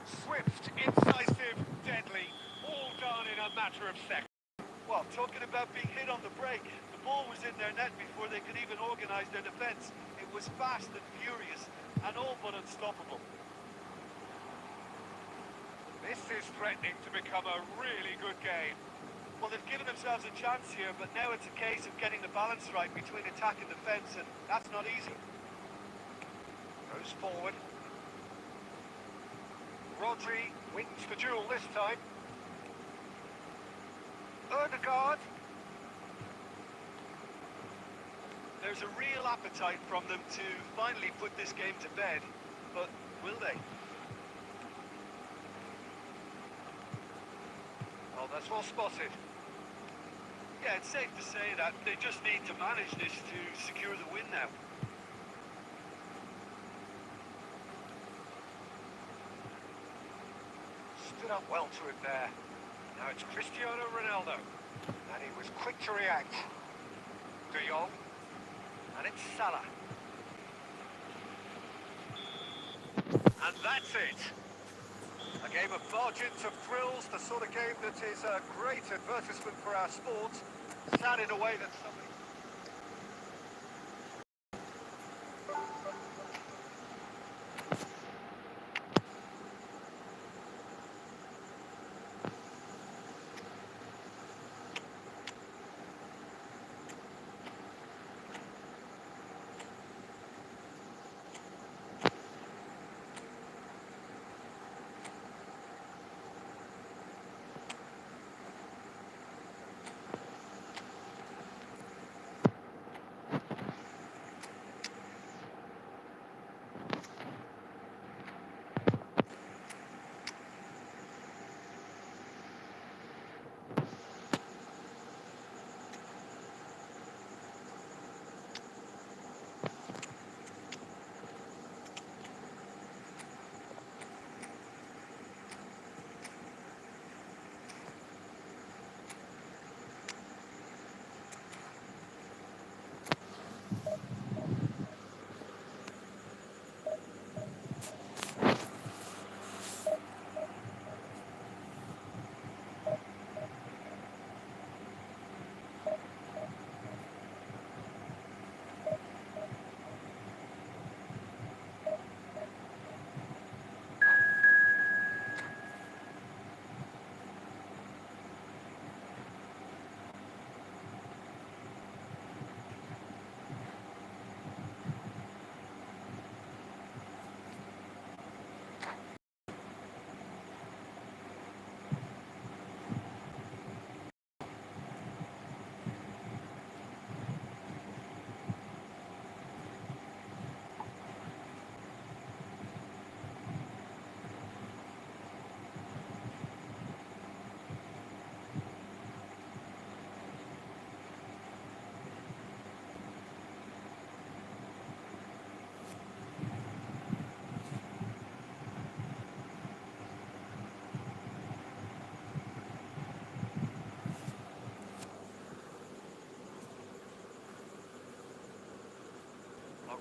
Swift, incisive, deadly, all done in a matter of seconds. Well, talking about being hit on the break, the ball was in their net before they could even organise their defence. It was fast and furious, and all but unstoppable. This is threatening to become a really good game. Well, they've given themselves a chance here, but now it's a case of getting the balance right between attack and defence, and that's not easy. Goes forward. Rodri wins the duel this time. Erdegaard. There's a real appetite from them to finally put this game to bed, but will they? Oh, that's well spotted. Yeah, it's safe to say that they just need to manage this to secure the win now. Stood up well to it there. Now it's Cristiano Ronaldo. And he was quick to react. De Jong. And it's Salah. And that's it. A game of margins, of thrills, the sort of game that is a great advertisement for our sport. Sad in a way that somebody...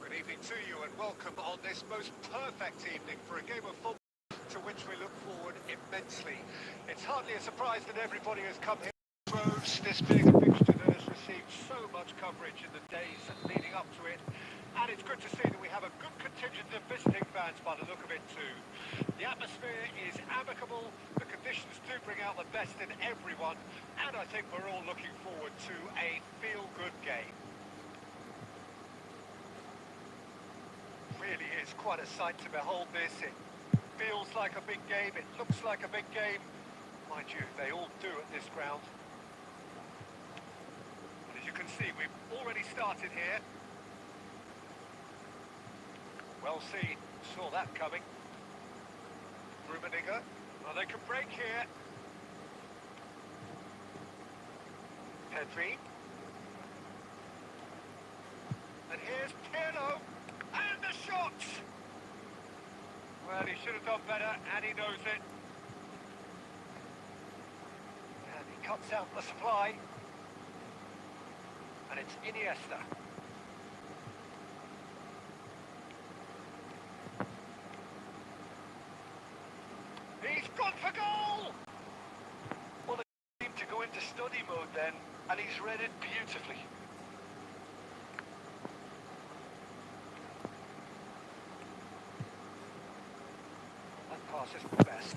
Good evening to you and welcome on this most perfect evening for a game of football to which we look forward immensely. It's hardly a surprise that everybody has come here. Roads, this being a fixture that has received so much coverage in the days leading up to it. And it's good to see that we have a good contingent of visiting fans by the look of it too. The atmosphere is amicable, the conditions do bring out the best in everyone, and I think we're all looking forward to a feel-good game. Really is quite a sight to behold this. It feels like a big game, it looks like a big game. Mind you, they all do at this ground. And as you can see, we've already started here. Well seen, saw that coming. Rummenigge, well they can break here. Pedri. And here's Pirlo, and the shot! Well, he should have done better, and he knows it. And he cuts out the supply. And it's Iniesta. He's gone for goal! Well, they seem to go into study mode then, and he's read it beautifully. That pass isn't the best.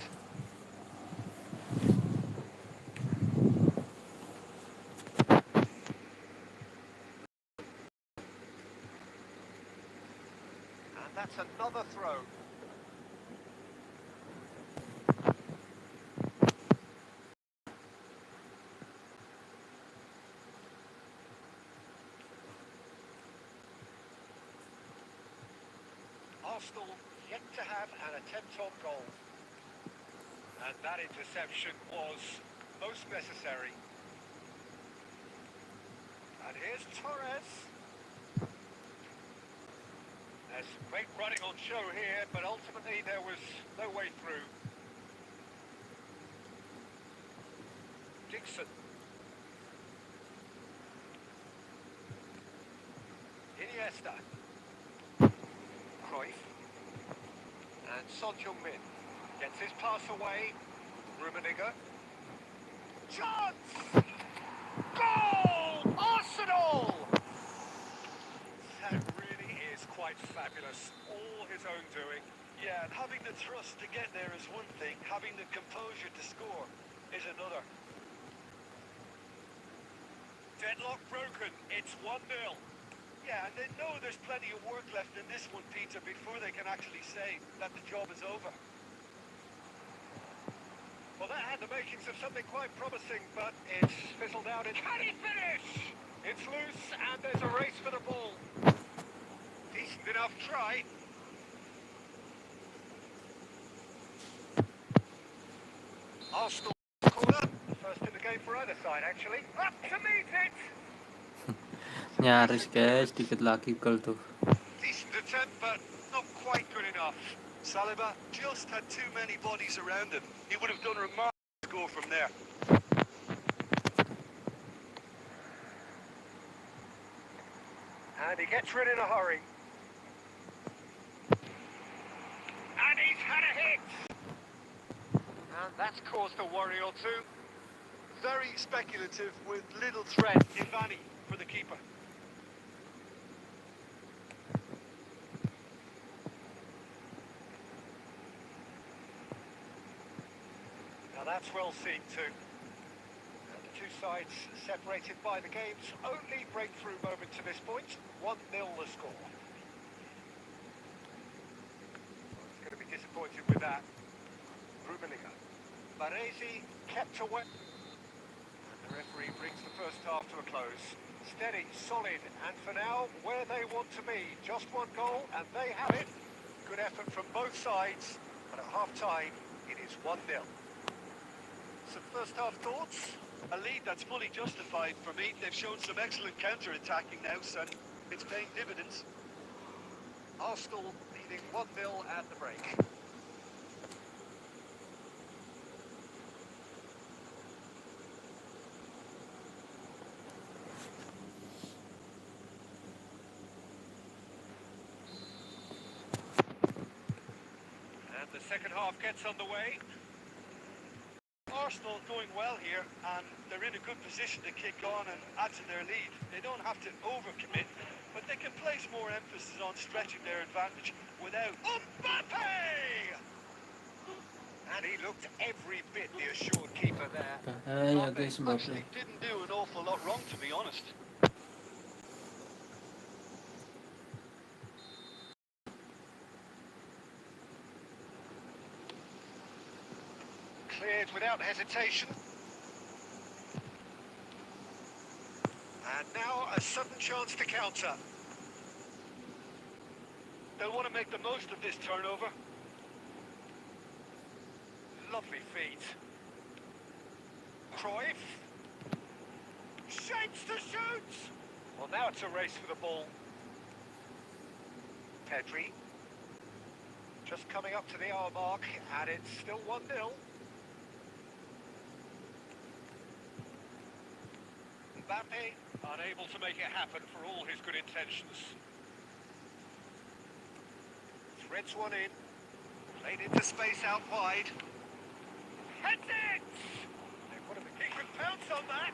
And that's another throw. Arsenal yet to have an attempt on goal. And that interception was most necessary. And here's Torres. There's some great running on show here, but ultimately there was no way through. Dixon. Iniesta. Cruyff. And Son Heung-min gets his pass away. Rummenigge. Chance! Goal! Arsenal! That really is quite fabulous. All his own doing. Yeah, and having the trust to get there is one thing, having the composure to score is another. Deadlock broken. It's 1-0. Yeah, and they know there's plenty of work left in this one, Peter, before they can actually say that the job is over. Well, that had the makings of something quite promising, but it's fizzled out. Can he finish? It's loose, and there's a race for the ball. Decent enough try. Arsenal corner. First in the game for either side, actually. Up to meet it! Nyaris guys, dikit lagi gol tuh. Decent attempt, but not quite good enough. Saliba just had too many bodies around him. He would have done a remarkable score from there. And he gets rid in a hurry. And he's had a hit! And that's caused a worry or two. Very speculative with little threat. Divani for the keeper. Now that's well seen too. And the two sides separated by the game's only breakthrough moment to this point. 1-0 the score. Well, he's going to be disappointed with that. Rummenigge. Baresi kept away. And the referee brings the first half to a close. Steady, solid, and for now, where they want to be. Just one goal, and they have it. Good effort from both sides, but at half-time, it is 1-0. Some first-half thoughts? A lead that's fully justified for me. They've shown some excellent counter-attacking now, son. It's paying dividends. Arsenal leading 1-0 at the break. the second half gets underway. Arsenal going well here, and they're in a good position to kick on and add to their lead. They don't have to overcommit, but they can place more emphasis on stretching their advantage without... Mbappe! And he looked every bit the assured keeper there. Bahaya guys Mbappe. Actually didn't do an awful lot wrong, to be honest. Cleared without hesitation. And now a sudden chance to counter. They'll want to make the most of this turnover. Lovely feet. Cruyff. Shapes to shoot! Well, now it's a race for the ball. Pedri. Just coming up to the hour mark, and it's still 1-0. Mbappe, unable to make it happen for all his good intentions. Threads one in. Played into space out wide. Heads it! He could pounce on that.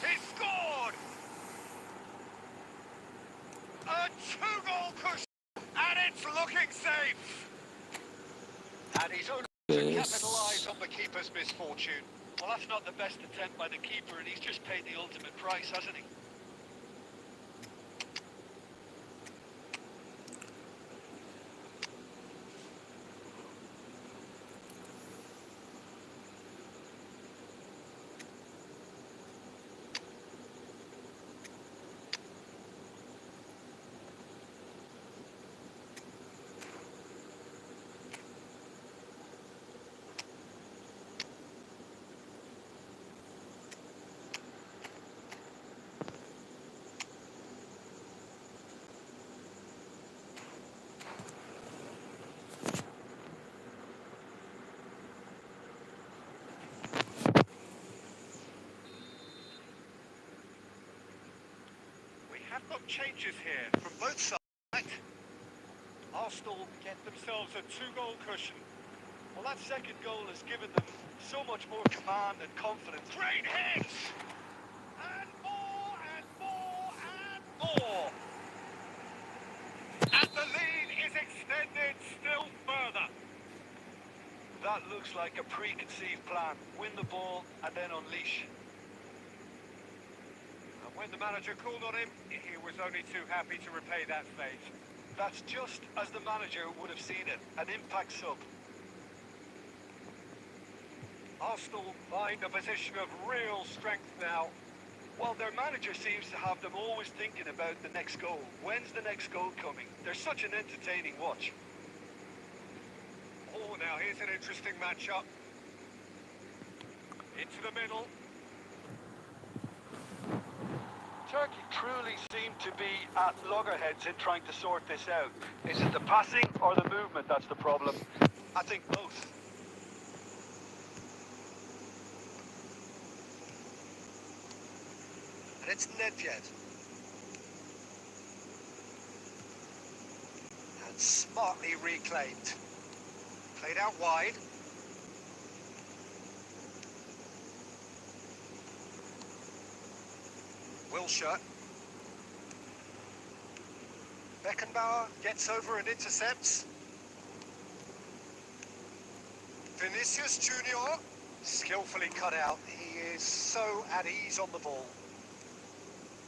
He scored! A two-goal cushion, and it's looking safe. And he's only to capitalise on the keeper's misfortune. Well, that's not the best attempt by the keeper, and he's just paid the ultimate price, hasn't he? Have got changes here from both sides. Arsenal get themselves a two-goal cushion. Well, that second goal has given them so much more command and confidence. Great hits! And more, and more, and more! And the lead is extended still further. That looks like a preconceived plan. Win the ball and then unleash. When the manager called on him, he was only too happy to repay that fate. That's just as the manager would have seen it, an impact sub. Arsenal find a position of real strength now. Well, their manager seems to have them always thinking about the next goal. When's the next goal coming? They're such an entertaining watch. Oh, now here's an interesting matchup. Into the middle. Turkey truly seem to be at loggerheads in trying to sort this out. Is it the passing or the movement that's the problem? I think both. And it's Nedved. And smartly reclaimed. Played out wide. Wilshere. Beckenbauer gets over and intercepts. Vinicius Junior, skillfully cut out. He is so at ease on the ball.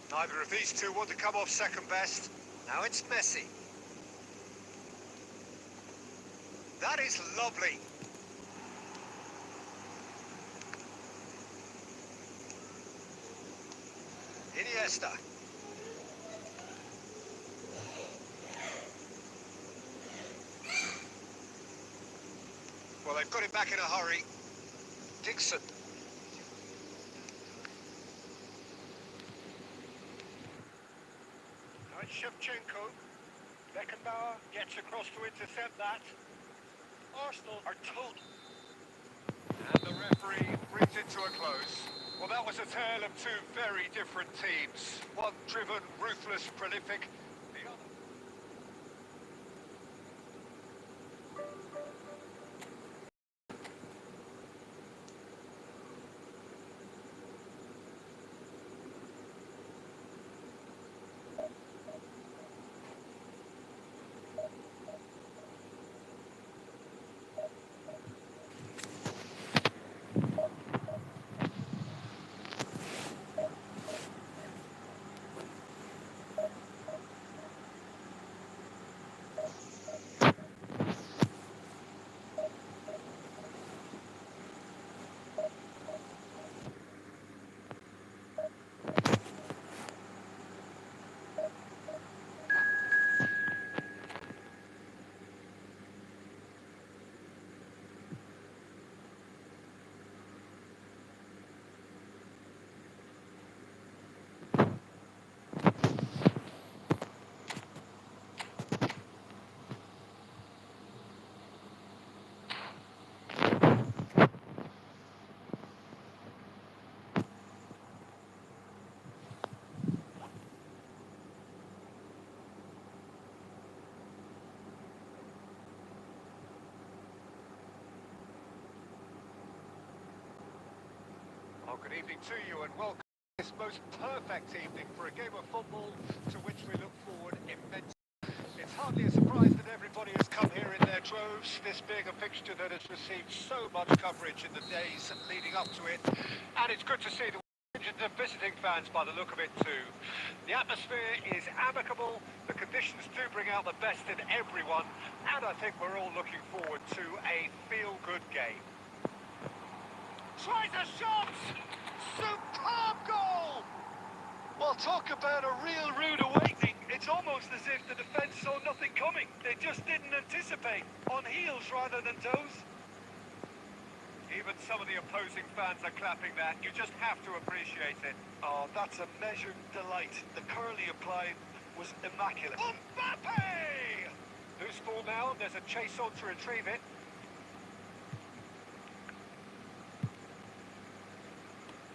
Neither of these two want to come off second best. Now it's Messi. That is lovely. Iniesta. Well, they've got it back in a hurry. Dixon. Now it's Shevchenko. Beckenbauer gets across to intercept that. Arsenal are total. And the referee brings it to a close. Well, that was a tale of two very different teams. One driven, ruthless, prolific. The other... Good evening to you and welcome to this most perfect evening for a game of football to which we look forward immensely. It's hardly a surprise that everybody has come here in their droves, this being a fixture that has received so much coverage in the days leading up to it. And it's good to see the hundreds of visiting fans by the look of it too. The atmosphere is amicable, the conditions do bring out the best in everyone, and I think we're all looking forward to a feel-good game. Tries a shot! Superb goal! Well, talk about a real rude awakening. It's almost as if the defence saw nothing coming. They just didn't anticipate. On heels rather than toes. Even some of the opposing fans are clapping that. You just have to appreciate it. Oh, that's a measured delight. The curl he applied was immaculate. Mbappe! Loose ball now. There's a chase on to retrieve it.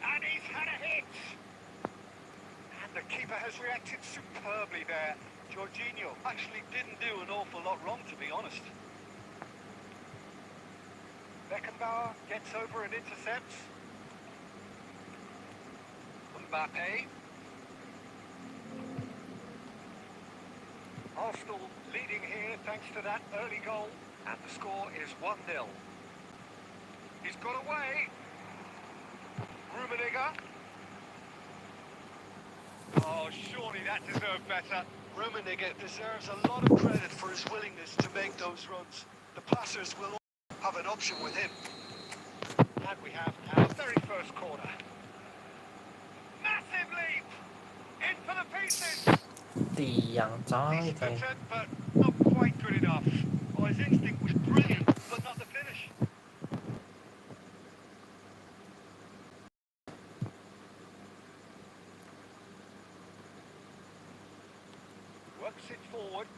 And he's had a hit. And the keeper has reacted superbly there. Jorginho actually didn't do an awful lot wrong, to be honest. Beckenbauer gets over and intercepts. Mbappe. Arsenal leading here thanks to that early goal. And the score is 1-0. He's got away. Rummenigge. Oh, surely that deserved better. Rummenigge deserves a lot of credit for his willingness to make those runs. The passers will have an option with him. And we have our very first corner. Massive leap! In for the pieces! ตีอย่างจ้อยใจ Decent attempt, but not quite good enough. Oh, his instinct was brilliant, but not the finish. Works it forward.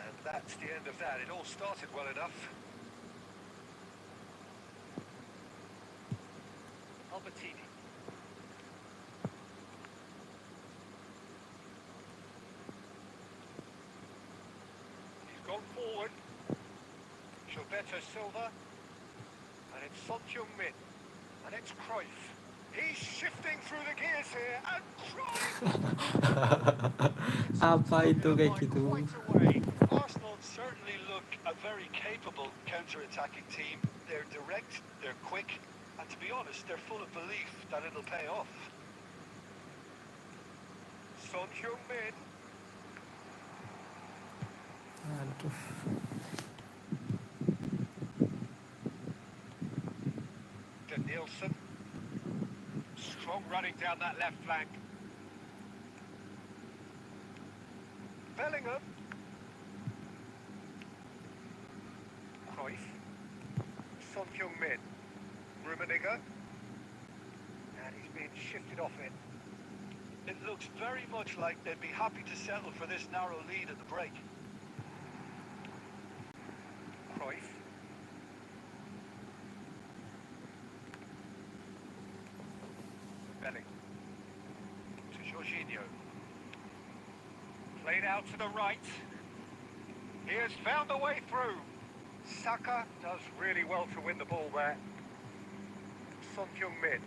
And that's the end of that. It all started well enough. Albertini. He's gone forward. Gilberto Silva. And it's Son Heung-min. And it's Cruyff. He's shifting through the gears here. And Cruyff! Apa itu kayak gitu? Quite away. Arsenal certainly look a very capable counter-attacking team. They're direct, they're quick, and to be honest, they're full of belief that it'll pay off. Son Heung-min. Aduh. Nielsen. Strong running down that left flank. Bellingham. Cruyff. Son Heung-min. Rummenigge. And he's being shifted off it. It looks very much like they'd be happy to settle for this narrow lead at the break. Cruyff. Bellingham. To Jorginho. Played out to the right. He has found a way through. Saka does really well to win the ball there. Son Heung-min.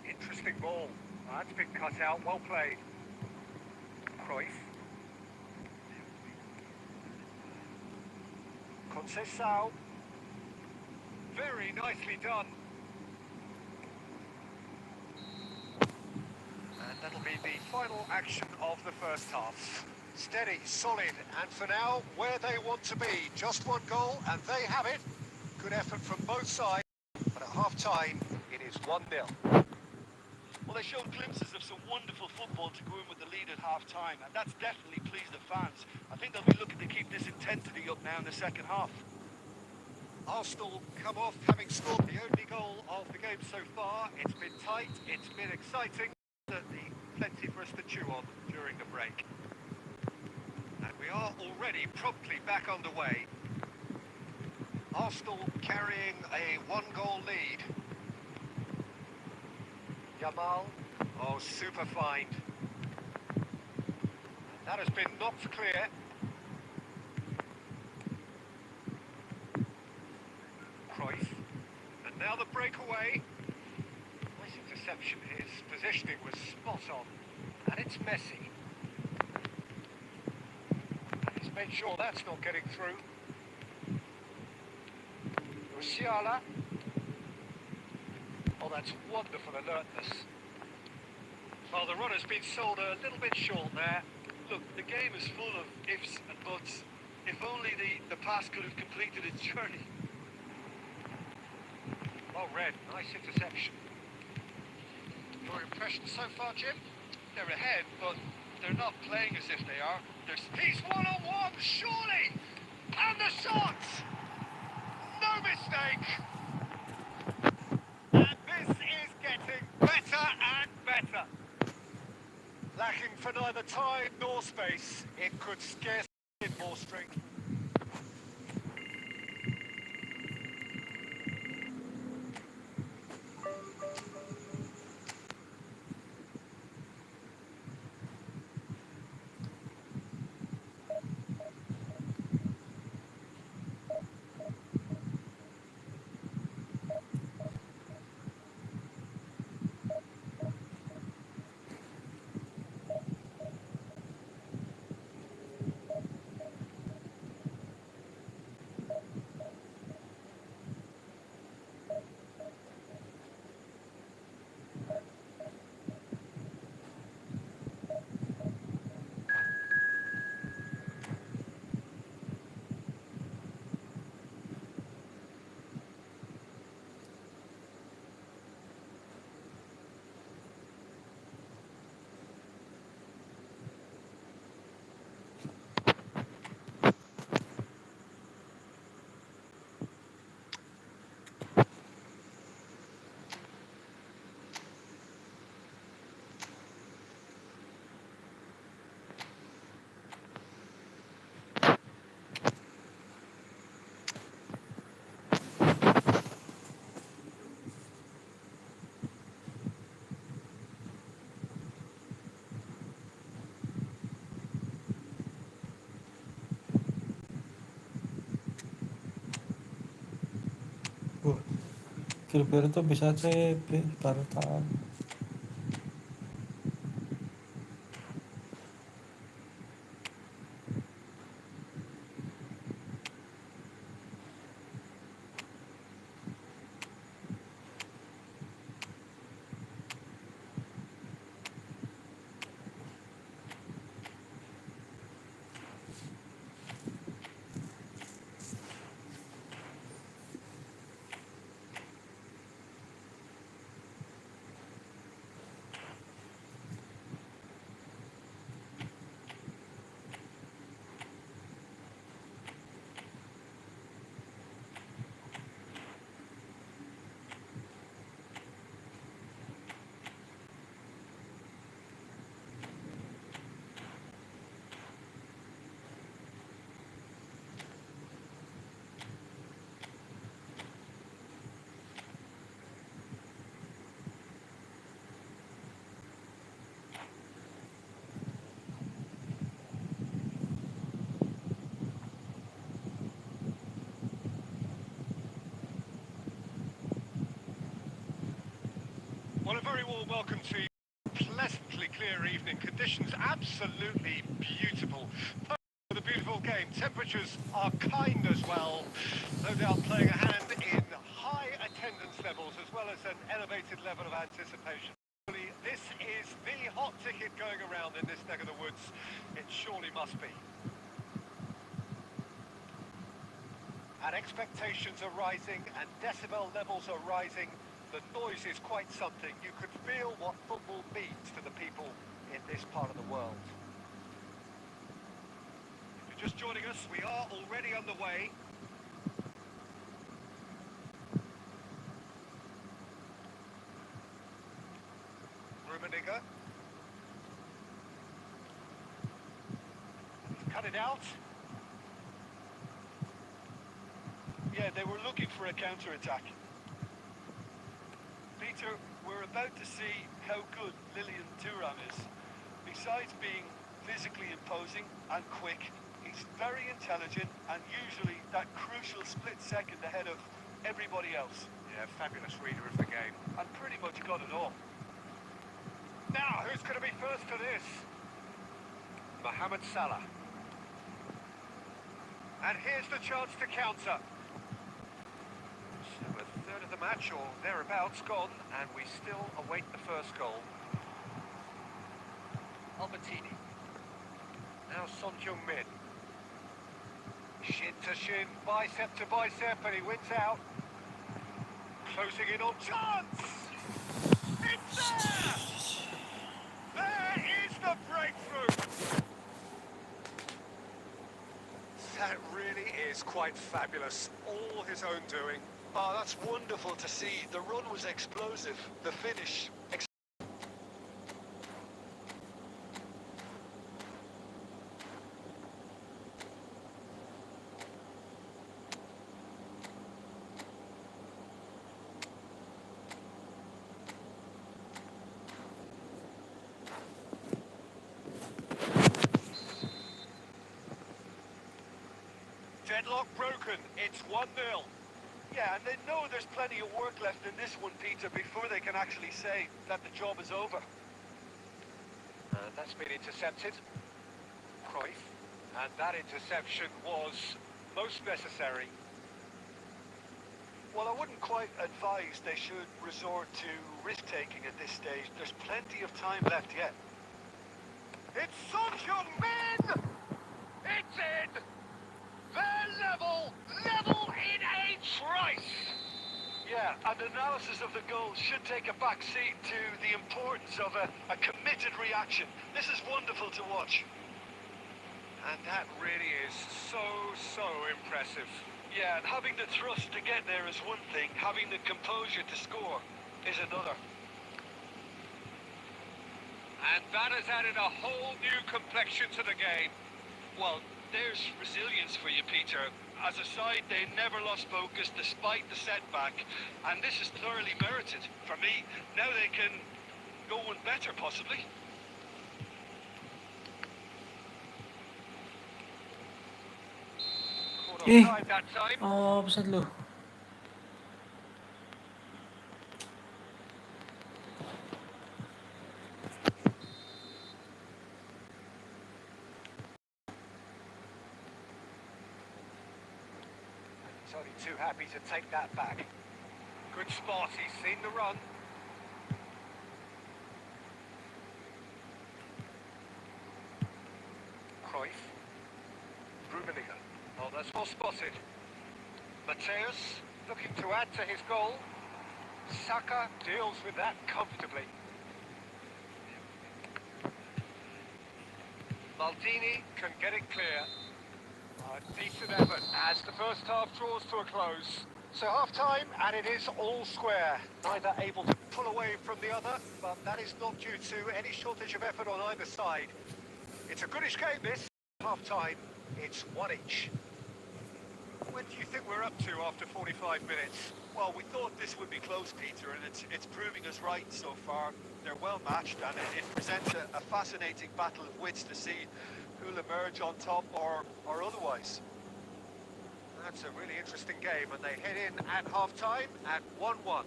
Interesting ball. That's been cut out. Well played. Cruyff. Conceição. Very nicely done. And that'll be the final action of the first half. Steady, solid, and for now, where they want to be. Just one goal, and they have it. Good effort from both sides, but at half-time, it is 1-0. Well, they showed glimpses of some wonderful football to go in with the lead at half-time, and that's definitely pleased the fans. I think they'll be looking to keep this intensity up now in the second half. Arsenal come off having scored the only goal of the game so far. It's been tight, it's been exciting, certainly plenty for us to chew on during the break. And we are already promptly back underway. Arsenal carrying a one-goal lead. Yamal, oh, super find. That has been knocked clear. Cruyff and Now the breakaway. Nice interception. His positioning was spot on. And it's Messi. And he's made sure that's not getting through. Musiala. Oh, that's wonderful alertness. Well, the run has been sold a little bit short there. Look, the game is full of ifs and buts. If only the pass could have completed its journey. Well read, nice interception. Your impression so far, Jim? They're ahead, but they're not playing as if they are. He's one-on-one, surely! And the shot! No mistake! And this is getting better and better. Lacking for neither time nor space, it could scarcely get more strength. Gilberto bisa CP baru tahu. Well, a very warm welcome to you. Pleasantly clear evening. Conditions absolutely beautiful. For the beautiful game. Temperatures are kind as well. No doubt playing a hand in high attendance levels as well as an elevated level of anticipation. This is the hot ticket going around in this neck of the woods. It surely must be. And expectations are rising and decibel levels are rising. The noise is quite something. You could feel what football means to the people in this part of the world. If you're just joining us, we are already underway. Rummenigge. He's cut it out. Yeah, they were looking for a counter-attack. Peter, we're about to see how good Lilian Thuram is. Besides being physically imposing and quick, he's very intelligent and usually that crucial split second ahead of everybody else. Yeah, a fabulous reader of the game. And pretty much got it all. Now, who's going to be first to this? Mohamed Salah. And here's the chance to counter. So a third of the match, or thereabouts, gone, and we still await the first goal. Albertini. Now Son Heung-min. Shin to shin, bicep to bicep, and he wins out. Closing in on chance! It's there! There is the breakthrough! That really is quite fabulous. All his own doing. Oh, that's wonderful to see. The run was explosive. The finish... Deadlock broken. It's 1-0. Yeah, and they know there's plenty of work left in this one, Peter, before they can actually say that the job is over. And that's been intercepted. Cruyff. And that interception was most necessary. Well, I wouldn't quite advise they should resort to risk-taking at this stage. There's plenty of time left yet. It's Son Heung-min! It's in! They're level in a trice! Yeah, and analysis of the goal should take a back seat to the importance of a committed reaction. This is wonderful to watch. And that really is so impressive. Yeah, and having the thrust to get there is one thing. Having the composure to score is another. And that has added a whole new complexion to the game. Well, there's resilience for you, Peter. As a side, they never lost focus despite the setback, and this is thoroughly merited for me. Now they can go one better, possibly. Caught Eh. offside that time. Oh, offside lo. He's only too happy to take that back. Good spot, he's seen the run. Cruyff. Rummenigge. Oh, that's well spotted. Mateus looking to add to his goal. Saka deals with that comfortably. Maldini can get it clear. A decent effort as the first half draws to a close. So half-time, and it is all square. Neither able to pull away from the other, but that is not due to any shortage of effort on either side. It's a goodish game, this. Half-time, it's one each. What do you think we're up to after 45 minutes? Well, we thought this would be close, Peter, and it's proving us right so far. They're well matched, and it presents a fascinating battle of wits to see who'll emerge on top or otherwise. That's a really interesting game, and they head in at half-time at 1-1.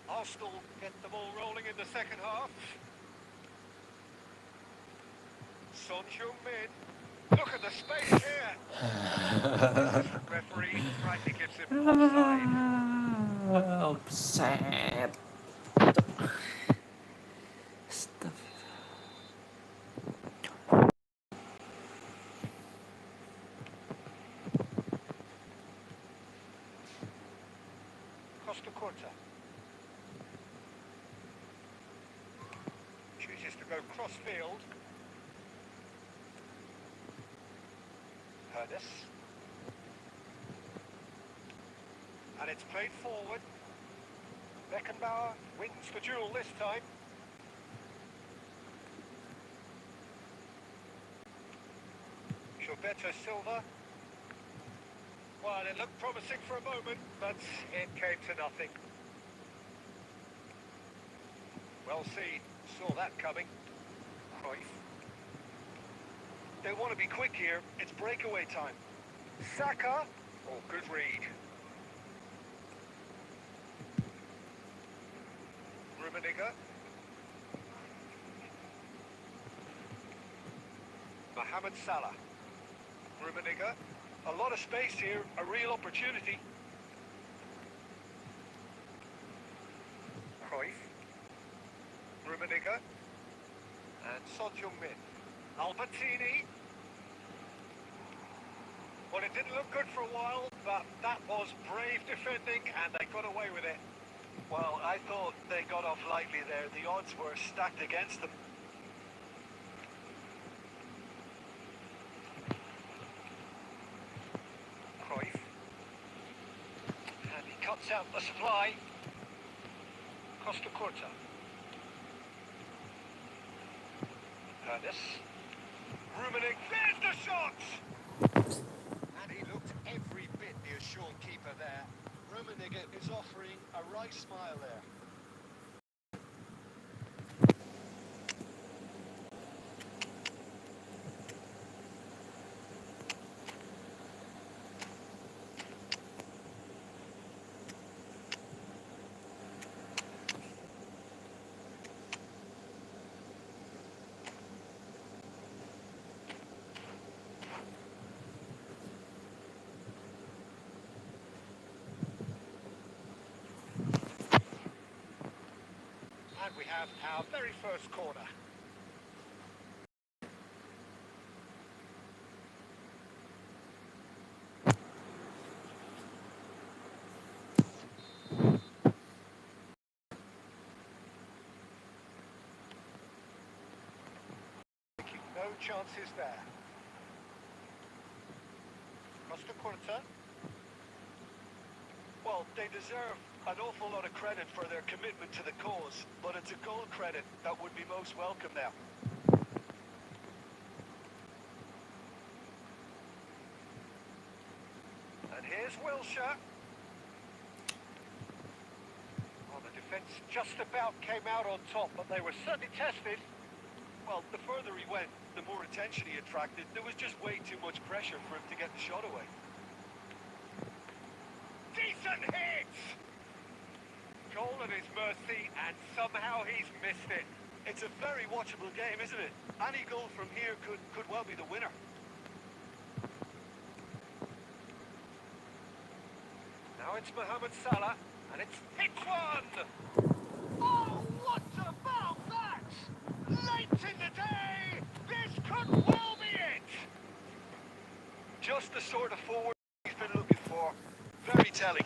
Arsenal get the ball rolling in the second half. Son Heung-min. Look at the space here. Referee rightly gives him offside. Offside. Stuff. Costa Curta. Chooses to go cross-field. Curtis. And it's played forward. Beckenbauer wins the duel this time. Gilberto Silva. Well, it looked promising for a moment, but it came to nothing. Well seen, saw that coming. Cruyff. They want to be quick here. It's breakaway time. Saka. Oh, good read. Rummenigge. Mohamed Salah. Rummenigge. A lot of space here, a real opportunity. Cruyff. Rummenigge. And Son Heung-min. Albertini. Well, it didn't look good for a while, but that was brave defending, and they got away with it. Well, I thought they got off lightly there. The odds were stacked against them. Cruyff. And he cuts out the supply. Costa Curta. Curtis. Rummenigge. There's the shot! And he looked every bit the assured keeper there. Rummenigge is offering a right smile there. And we have our very first corner. Taking no chances there. Costa Curta. Well, they deserve an awful lot of credit for their commitment to the cause, but it's a goal credit that would be most welcome now. And here's Wilshere. Well, the defence just about came out on top, but they were certainly tested. Well, the further he went, the more attention he attracted. There was just way too much pressure for him to get the shot away. Decent hit! Goal at his mercy, and somehow he's missed it. It's a very watchable game, isn't it? Any goal from here could well be the winner. Now it's Mohamed Salah, and it's hit one! Oh, what about that? Late in the day, this could well be it! Just the sort of forward he's been looking for. Very telling.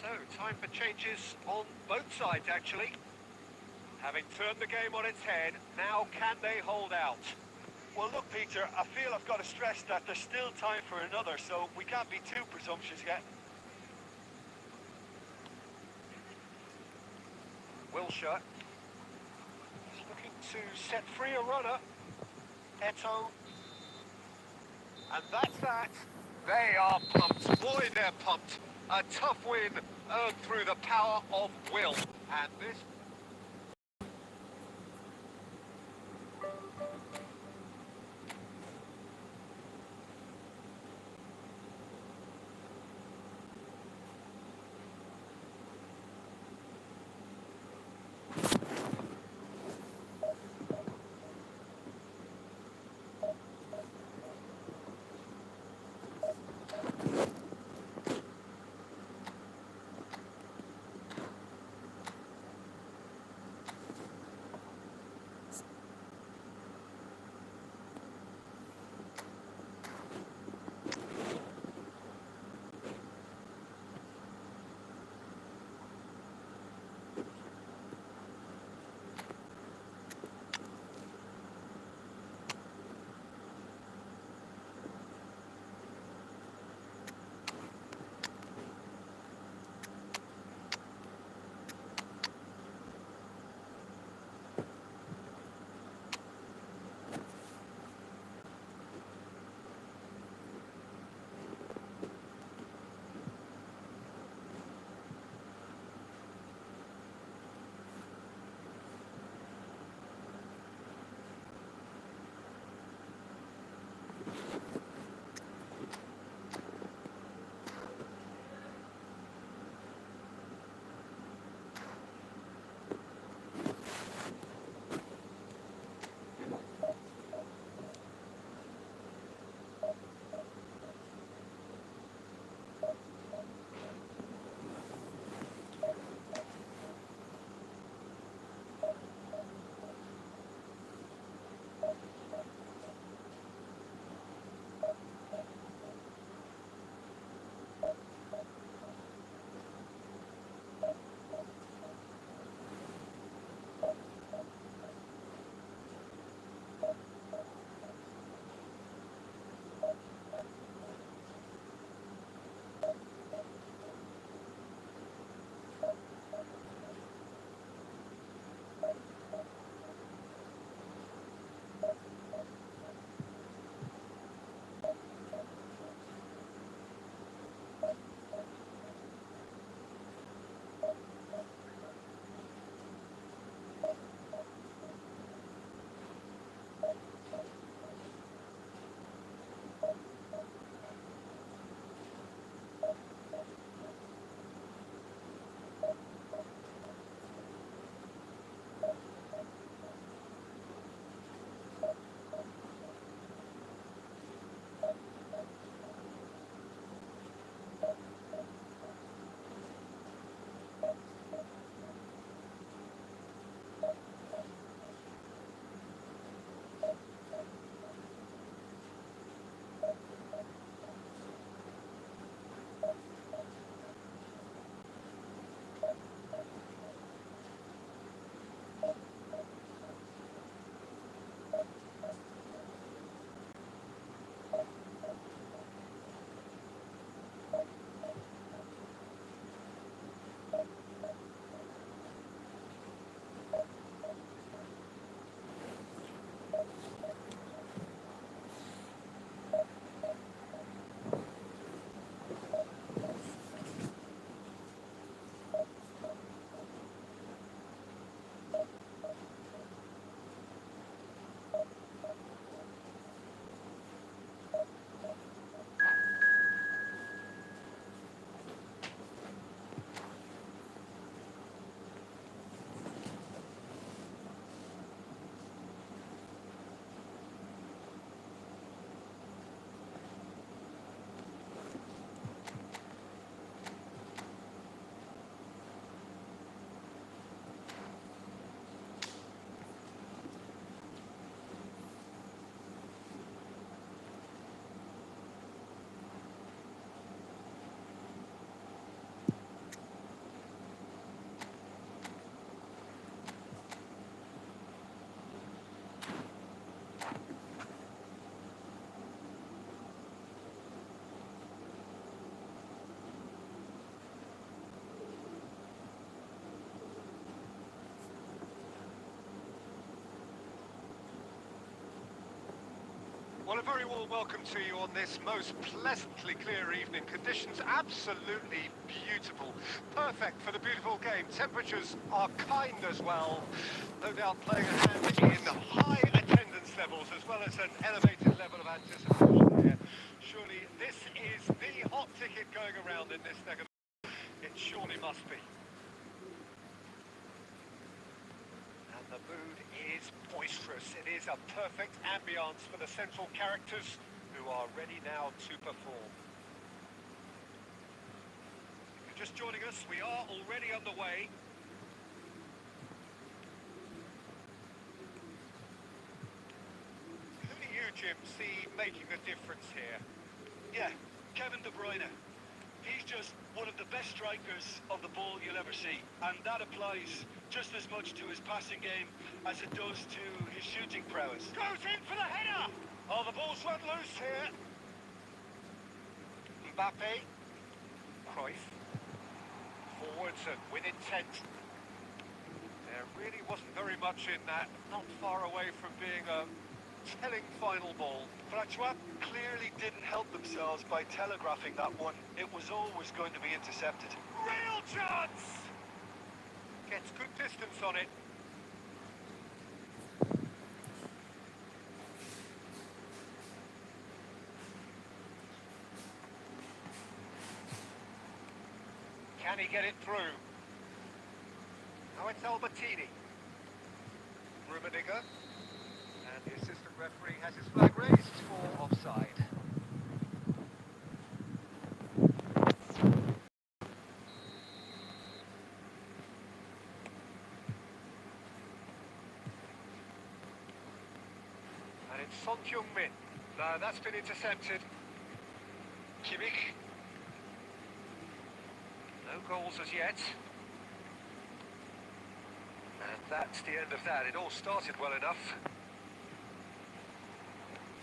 So, time for changes on both sides, actually. Having turned the game on its head, now can they hold out? Well, look, Peter, I feel I've got to stress that there's still time for another, so we can't be too presumptuous yet. Wilshere. He's looking to set free a runner. Eto'o. And that's that. They are pumped. Boy, they're pumped. A tough win earned through the power of will. And this Well, a very warm welcome to you on this most pleasantly clear evening. Conditions absolutely beautiful. Perfect for the beautiful game. Temperatures are kind as well. No doubt playing a hand in high attendance levels as well as an elevated level of anticipation here. Surely this is the hot ticket going around in this neck of the... It surely must be. And the mood is boisterous. It is a perfect ambience for the central characters who are ready now to perform. If you're just joining us, we are already underway. Who do you, Jim, see making the difference here? Yeah, Kevin De Bruyne. He's just one of the best strikers of the ball you'll ever see. And that applies just as much to his passing game as it does to his shooting prowess. Goes in for the header! Oh, the ball's run loose here. Mbappe. Cruyff. Forwards and with intent. There really wasn't very much in that. Not far away from being a telling final ball. Francois clearly didn't help themselves by telegraphing that one. It was always going to be intercepted. Real chance! Gets good distance on it. Can he get it through? Now it's Albertini. Rummenigge. And the assistant referee has his flag raised for offside. And it's Son Heung-min. No, that's been intercepted. Kimmich. No goals as yet. And that's the end of that. It all started well enough.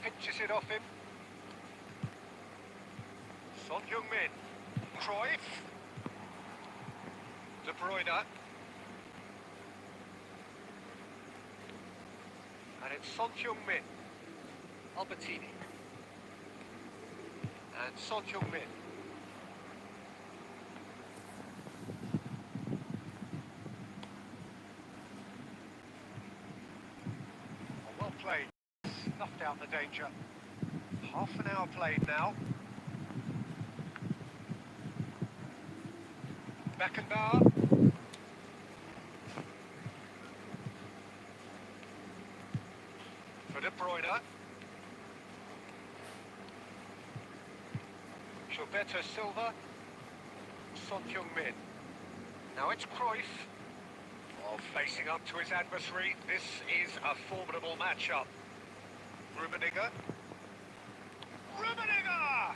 Pinches it off him. Son Heung-min. Cruyff. De Bruyne. And it's Son Heung-min. Albertini. And Son Heung-min. Well played. Snuffed out the danger. Half an hour played now. Beckenbauer. For De Bruyne. Gilberto Silva. Son Heung-min. Now it's Cruyff. Oh, facing up to his adversary. This is a formidable matchup. Rummenigge. Rummenigge!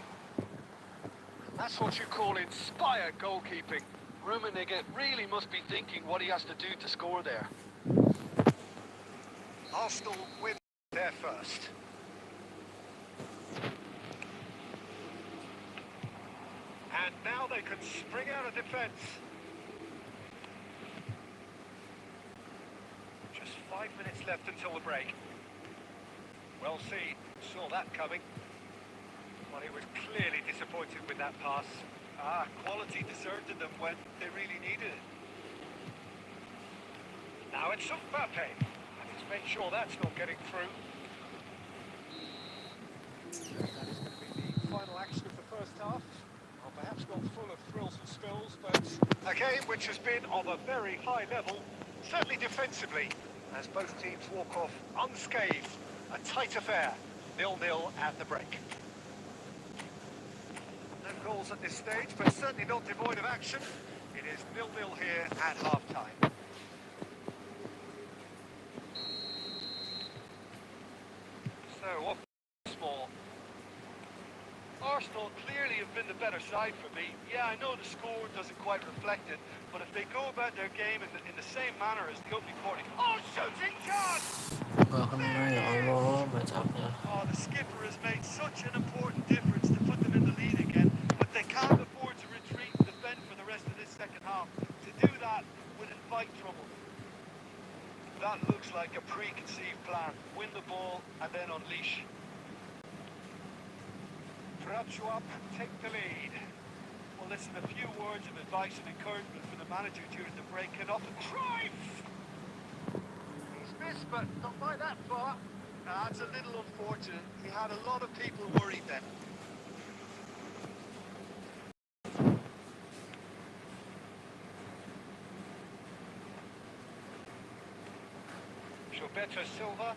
That's what you call inspired goalkeeping. Rummenigge really must be thinking what he has to do to score there. Arsenal win there first. And now they can spring out of defence. Just 5 minutes left until the break. Well seen, saw that coming. Well, he was clearly disappointed with that pass. Quality deserted them when they really needed it. Now it's Mbappe. And he's made sure that's not getting through. That is going to be the final action of the first half. Well, perhaps not full of thrills and spills, but a game which has been of a very high level, certainly defensively, as both teams walk off unscathed. A tight affair, 0-0 at the break. No goals at this stage, but certainly not devoid of action. It is 0-0 here at half-time. So, what more? Arsenal clearly have been the better side for me. Yeah, I know the score doesn't quite reflect it, but if they go about their game in the same manner as the opening quarter... Oh, shooting chance! Gak kena ya Allah bacanya. Oh, the skipper has made such an important difference to put them in the lead again, but they can't afford to retreat and defend for the rest of this second half. To do that would invite trouble. That looks like a preconceived plan. Win the ball and then unleash. Perhaps you up, take the lead. Well, listen, a few words of advice and encouragement from the manager during the break and off the drive! He's missed, but not by that far. That's a little unfortunate. He had a lot of people worried then. Gilberto Silva.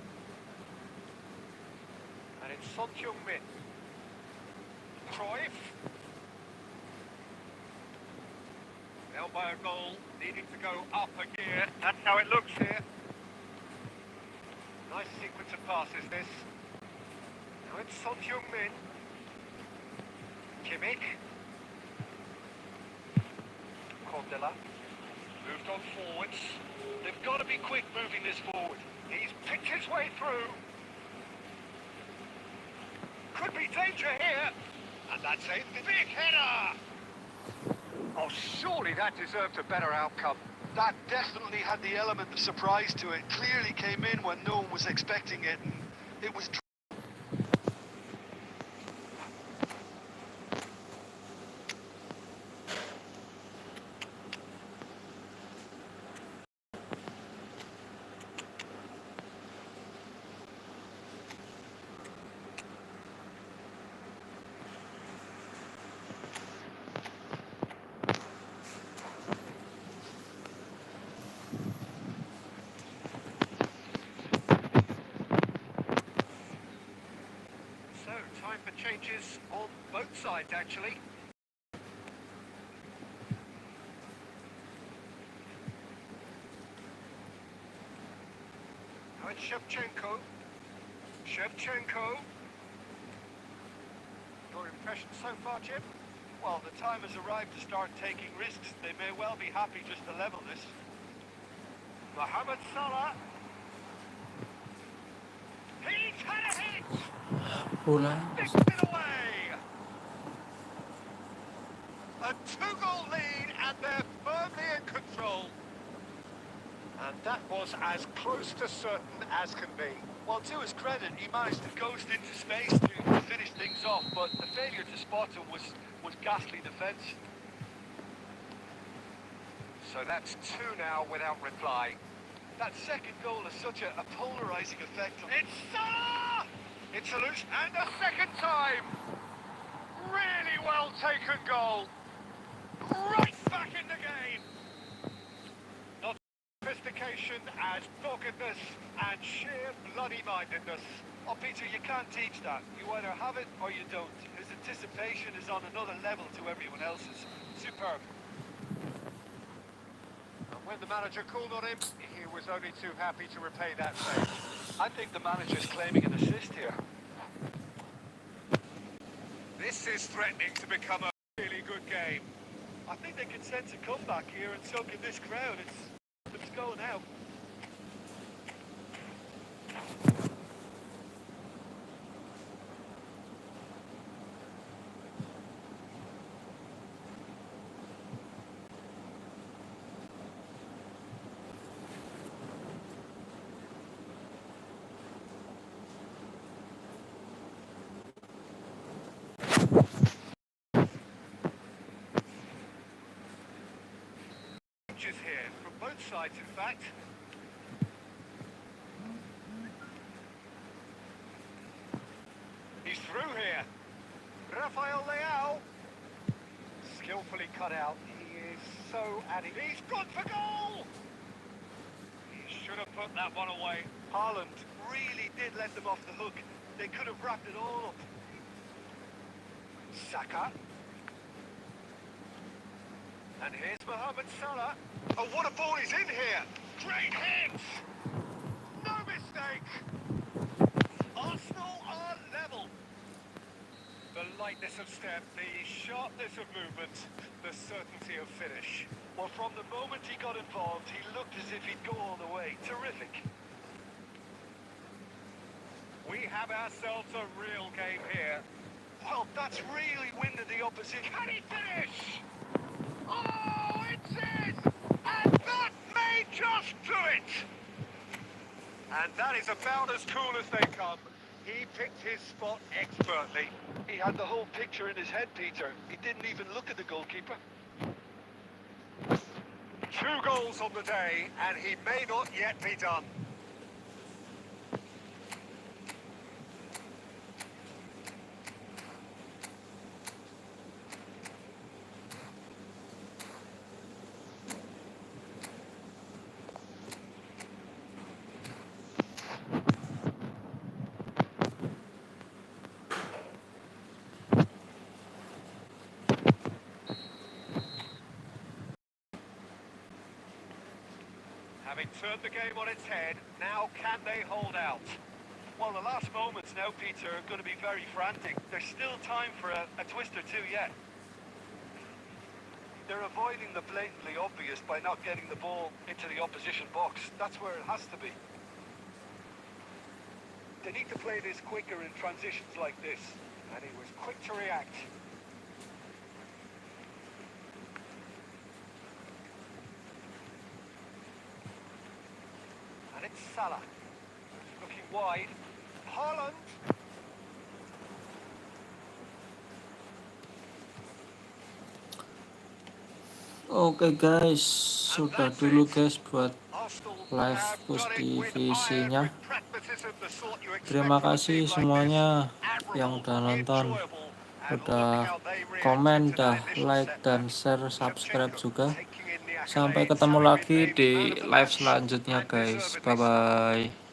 And it's Son Heung-min. Cruyff. Elbow goal, needing to go up a gear. That's how it looks here. Nice sequence of passes, this. Now it's Son Heung-min. Kimmich. Cordella. Moved on forwards. They've got to be quick moving this forward. He's picked his way through. Could be danger here. And that's a big header. Oh, surely that deserved a better outcome. That definitely had the element of surprise to it. Clearly came in when no one was expecting it, and it was... Time for changes on both sides, actually. Now it's Shevchenko. Your impression so far, Jim? Well, the time has arrived to start taking risks. They may well be happy just to level this. Mohamed Salah. He's had a hit! Bola. Fixed it away! A two-goal lead, and they're firmly in control. And that was as close to certain as can be. Well, to his credit, he managed to ghost into space to finish things off, but the failure to spot him was ghastly defence. So that's two now without reply. That second goal has such a polarising effect on... It's Salah! It's a loose, and a second time! Really well taken goal. Right back in the game. Not sophistication as doggedness and sheer bloody-mindedness. Oh, Peter, you can't teach that. You either have it or you don't. His anticipation is on another level to everyone else's. Superb. And when the manager called on him, he was only too happy to repay that favour. I think the manager's claiming an assist here. This is threatening to become a really good game. I think they can sense a comeback here, and so can this crowd. It's going out. Here from both sides, in fact. He's through here. Rafael Leao. Skillfully cut out. He is so adding. He's gone for goal! He should have put that one away. Haaland really did let them off the hook. They could have wrapped it all up. Saka. And here's Mohamed Salah. Oh, what a ball is in here! Great hit! No mistake! Arsenal are level. The lightness of step, the sharpness of movement, the certainty of finish. Well, from the moment he got involved, he looked as if he'd go all the way. Terrific. We have ourselves a real game here. Well, that's really winded the opposition. Can he finish? Oh, it's in! And that may just do it! And that is about as cool as they come. He picked his spot expertly. He had the whole picture in his head, Peter. He didn't even look at the goalkeeper. 2 goals on the day, and he may not yet be done. Having turned the game on its head, now can they hold out? Well, the last moments now, Peter, are going to be very frantic. There's still time for a twist or two yet. They're avoiding the blatantly obvious by not getting the ball into the opposition box. That's where it has to be. They need to play this quicker in transitions like this. And he was quick to react. And it's Salah. Looking wide. Haaland. Oke guys, sudah dulu guys buat Arsenal live have push done it with divisinya. iron, with pragmatism, the sort you expect Terima from a kasih team like semuanya this. yang udah Admirable, nonton, enjoyable, and look udah how they reacted komen, to dah that initial like dan setback. share, subscribe Shevchenko juga. taking in the Sampai accolades, ketemu having been lagi named di man of the live match, selanjutnya and guys. deservedly Bye so. bye.